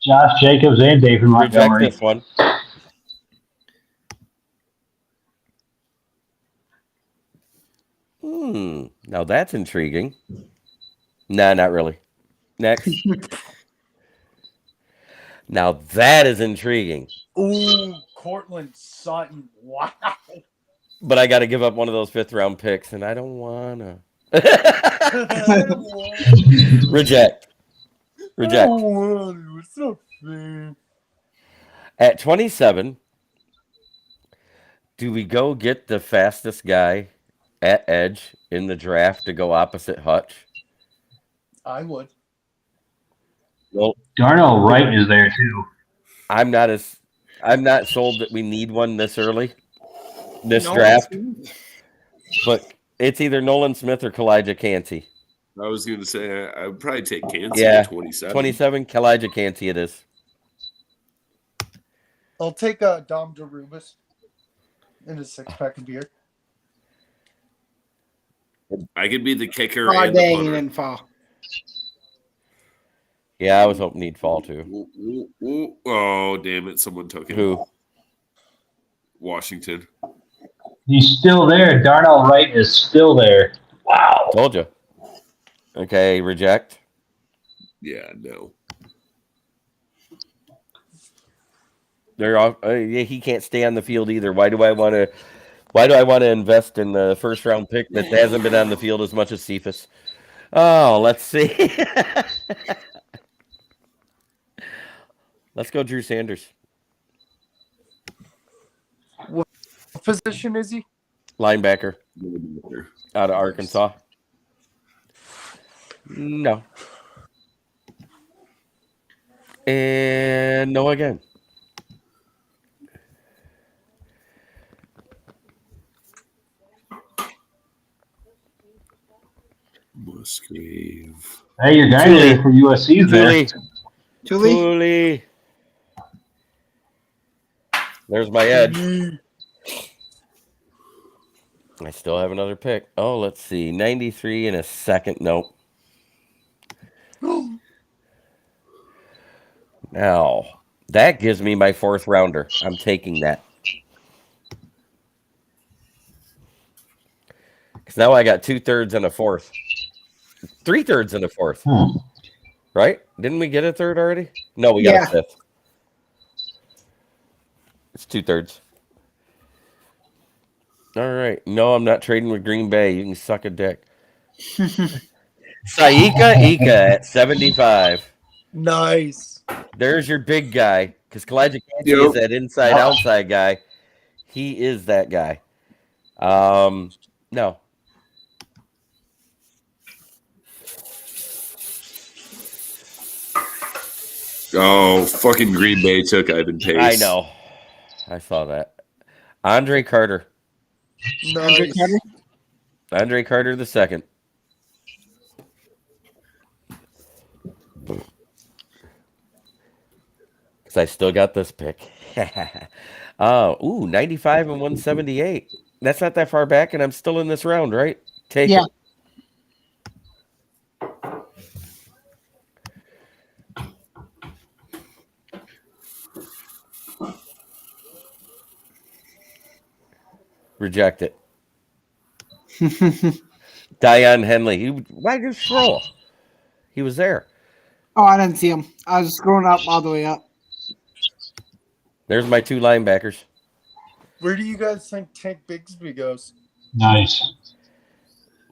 Josh Jacobs and David Reject Montgomery. this one. Now that's intriguing. Nah, not really. Next. Now that is intriguing. Ooh, Cortland Sutton. Wow. But I got to give up one of those 5th round picks, and I don't want to. Reject. Reject. What's so fair? At 27, do we go get the fastest guy at edge in the draft to go opposite Hutch? I would. Well, Darnell Wright is there too. I'm not sold that we need one this early, this No. draft. But it's either Nolan Smith or Kalijah Cansey. I was going to say I would probably take Kansas Yeah, at 27. 27, Kalijah Cansey it is. I'll take Dom DeRubis. and a 6-pack of beer. I could be the kicker Oh, and the dang, he punter. didn't fall. Yeah, I was hoping he'd fall too. Oh, damn it. Someone took him. Who? Washington. He's still there. Darnell Wright is still there. Wow. Told you. Okay, reject. Yeah, no. They're off. He can't stay on the field either. Why do I want to? Why do I want to invest in the first round pick that hasn't been on the field as much as Cephas? Oh, let's see. Let's go, Drew Sanders. What position is he? Linebacker out of Arkansas. No. And no again. Musgrave. Hey, your guy Thule. there for USC is there. Thule? Thule. There's my edge. I still have another pick. Oh, let's see. 93 in a second. Nope. Now, that gives me my fourth rounder. I'm taking that. Because now I got 2/3 and a fourth. 3/3 and a fourth. Right? Didn't we get a third already? No, we got a fifth. It's 2/3. All right. No, I'm not trading with Green Bay. You can suck a dick. Saika Ika at 75. Nice. There's your big guy. Because Kalijah Kancey is that inside-outside guy. He is that guy. No. Oh, fucking Green Bay took Ivan Pace. I know. I saw that. Andre Carter. Nice. Andre Carter the second. Because I still got this pick. 95 and 178. That's not that far back, and I'm still in this round, right? Take it. Reject it. Dion Henley. Why did you scroll? He was there. Oh, I didn't see him. I was scrolling up all the way up. There's my two linebackers. Where do you guys think Tank Bigsby goes? Nice.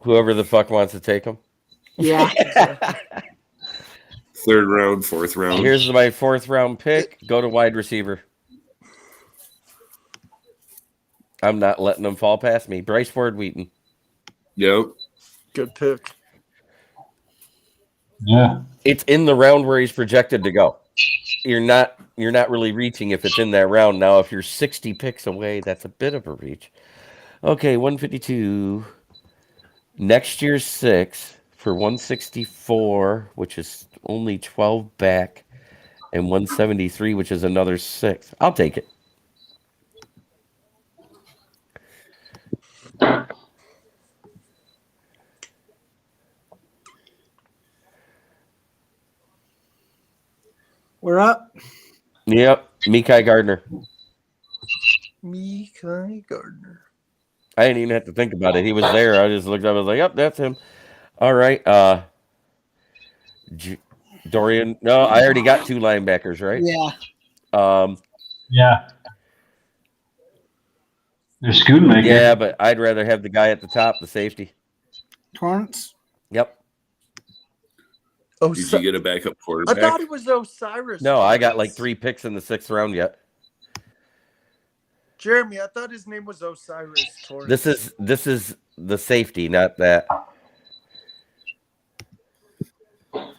Whoever the fuck wants to take him. Yeah. Third round, fourth round. Here's my fourth round pick. Go to wide receiver. I'm not letting them fall past me. Bryce Ford Wheaton. Yep. Good pick. Yeah. It's in the round where he's projected to go. You're not really reaching if it's in that round. Now, if you're 60 picks away, that's a bit of a reach. Okay, 152. Next year's 6 for 164, which is only 12 back, and 173, which is another 6. I'll take it. We're up. Yep, Mekhi Gardner. Mekhi Gardner. I didn't even have to think about it. He was there. I just looked up. I was like, "Yep, that's him." All right. Dorian. No, I already got two linebackers, right? Yeah. Yeah. There's Schoonmaker. Yeah, but I'd rather have the guy at the top, the safety. Torrance. Yep. Did you get a backup I quarterback? thought it was Osiris. No, I got like Torrance. 3 picks in the 6th round yet. Jeremy, I thought his name was Osiris Torrance. This is the safety, not that. At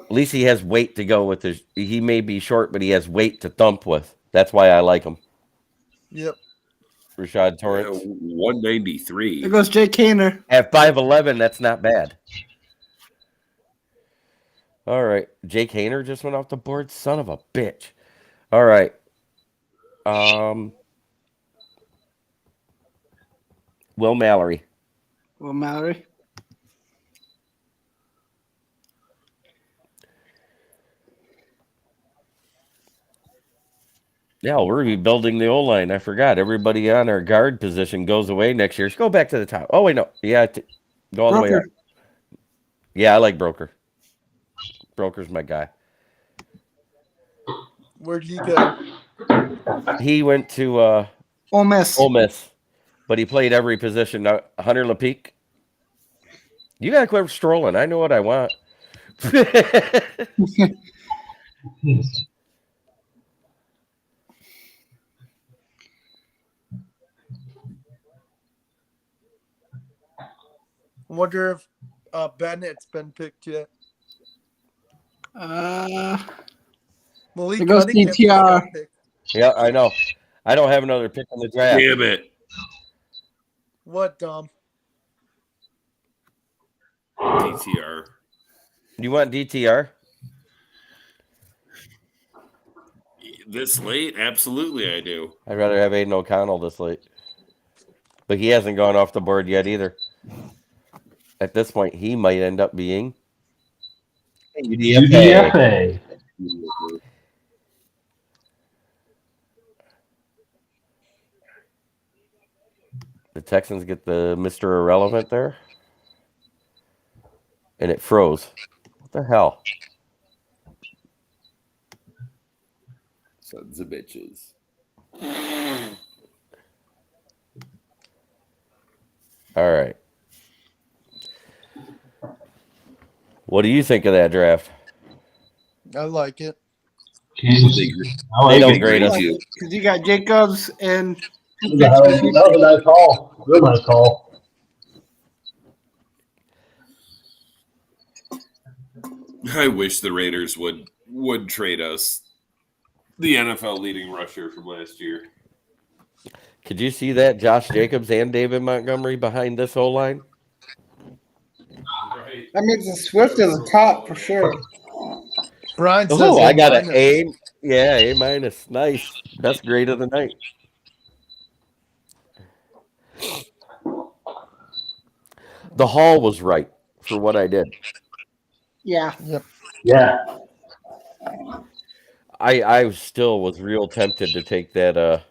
least he has weight to go with his. He may be short, but he has weight to thump with. That's why I like him. Yep. Rashad Torrance. 193. There goes Jake Kaner. At 5'11", that's not bad. All right. Jake Hayner just went off the board. Son of a bitch. All right. Will Mallory. Will Mallory. Yeah, we're rebuilding the O line. I forgot. Everybody on our guard position goes away next year. Just go back to the top. Oh wait, no. Yeah, go all the way up. Broker. Yeah, I like Broker. Broker's my guy. Where'd he go? He went to Ole Miss. Ole Miss, but he played every position. Now, Hunter LePeak, you gotta quit strolling. I know what I want. Wonder if Bennett's been picked yet. It Malik goes Cunningham just DTR. got picked. Yeah, I know. I don't have another pick in the draft. Damn it. What, Dom? DTR. You want DTR? This late? Absolutely, I do. I'd rather have Aiden O'Connell this late. But he hasn't gone off the board yet either. At this point, he might end up being UDFA. The Texans get the Mr. Irrelevant there. And it froze. What the hell? Sons of bitches. All right. What do you think of that draft? I like it. They don't grade us. Because you got Jacobs and That was a nice call. Real nice call. I wish the Raiders would trade us the NFL leading rusher from last year. Could you see that? Josh Jacobs and David Montgomery behind this whole line? Right. that means the Swift is a top for sure. Brian says Oh, A I got an minus. A. Yeah, A minus. Nice. Best grade of the night. The haul was right for what I did. Yeah. Yeah. I still was real tempted to take that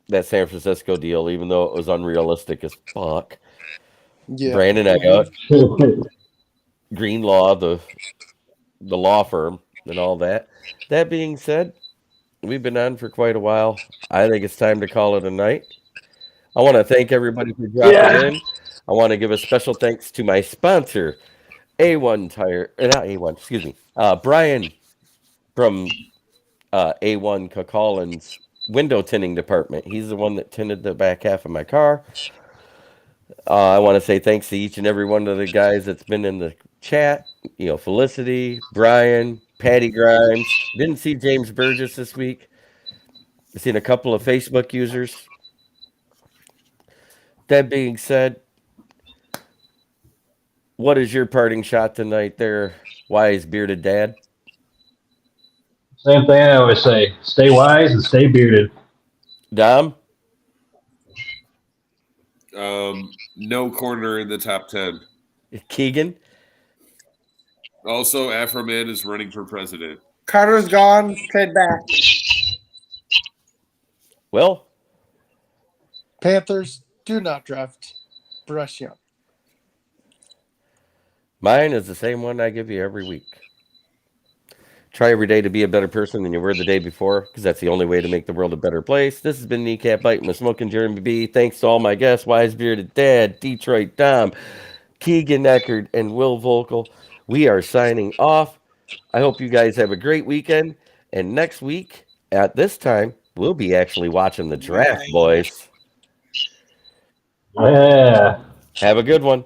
San Francisco deal, even though it was unrealistic as fuck. Yeah. Brandon Abbott, Greenlaw, the law firm, and all that. That being said, we've been on for quite a while. I think it's time to call it a night. I want to thank everybody for dropping in. I want to give a special thanks to my sponsor, A1 Tire, not A1, excuse me, Brian from A1 Collins window tinting department. He's the one that tinted the back half of my car. I want to say thanks to each and every one of the guys that's been in the chat. You know, Felicity, Brian, Patty Grimes. Didn't see James Burgess this week. I've seen a couple of Facebook users. That being said, what is your parting shot tonight there, wise bearded dad? Same thing I always say. Stay wise and stay bearded. Dom? No corner in the top 10. Keegan? Also, Afro Man is running for president. Carter's gone. Trade back. Well, Panthers do not draft Bryce Young. mine is the same one I give you every week. Try every day to be a better person than you were the day before, because that's the only way to make the world a better place. This has been Kneecap Biting with Smokin, Jeremy B. Thanks to all my guests, Wise Bearded Dad, Detroit Dom, Keegan Eckert, and Will Volkel. We are signing off. I hope you guys have a great weekend. And next week, at this time, we'll be actually watching the draft, boys. Yeah. Have a good one.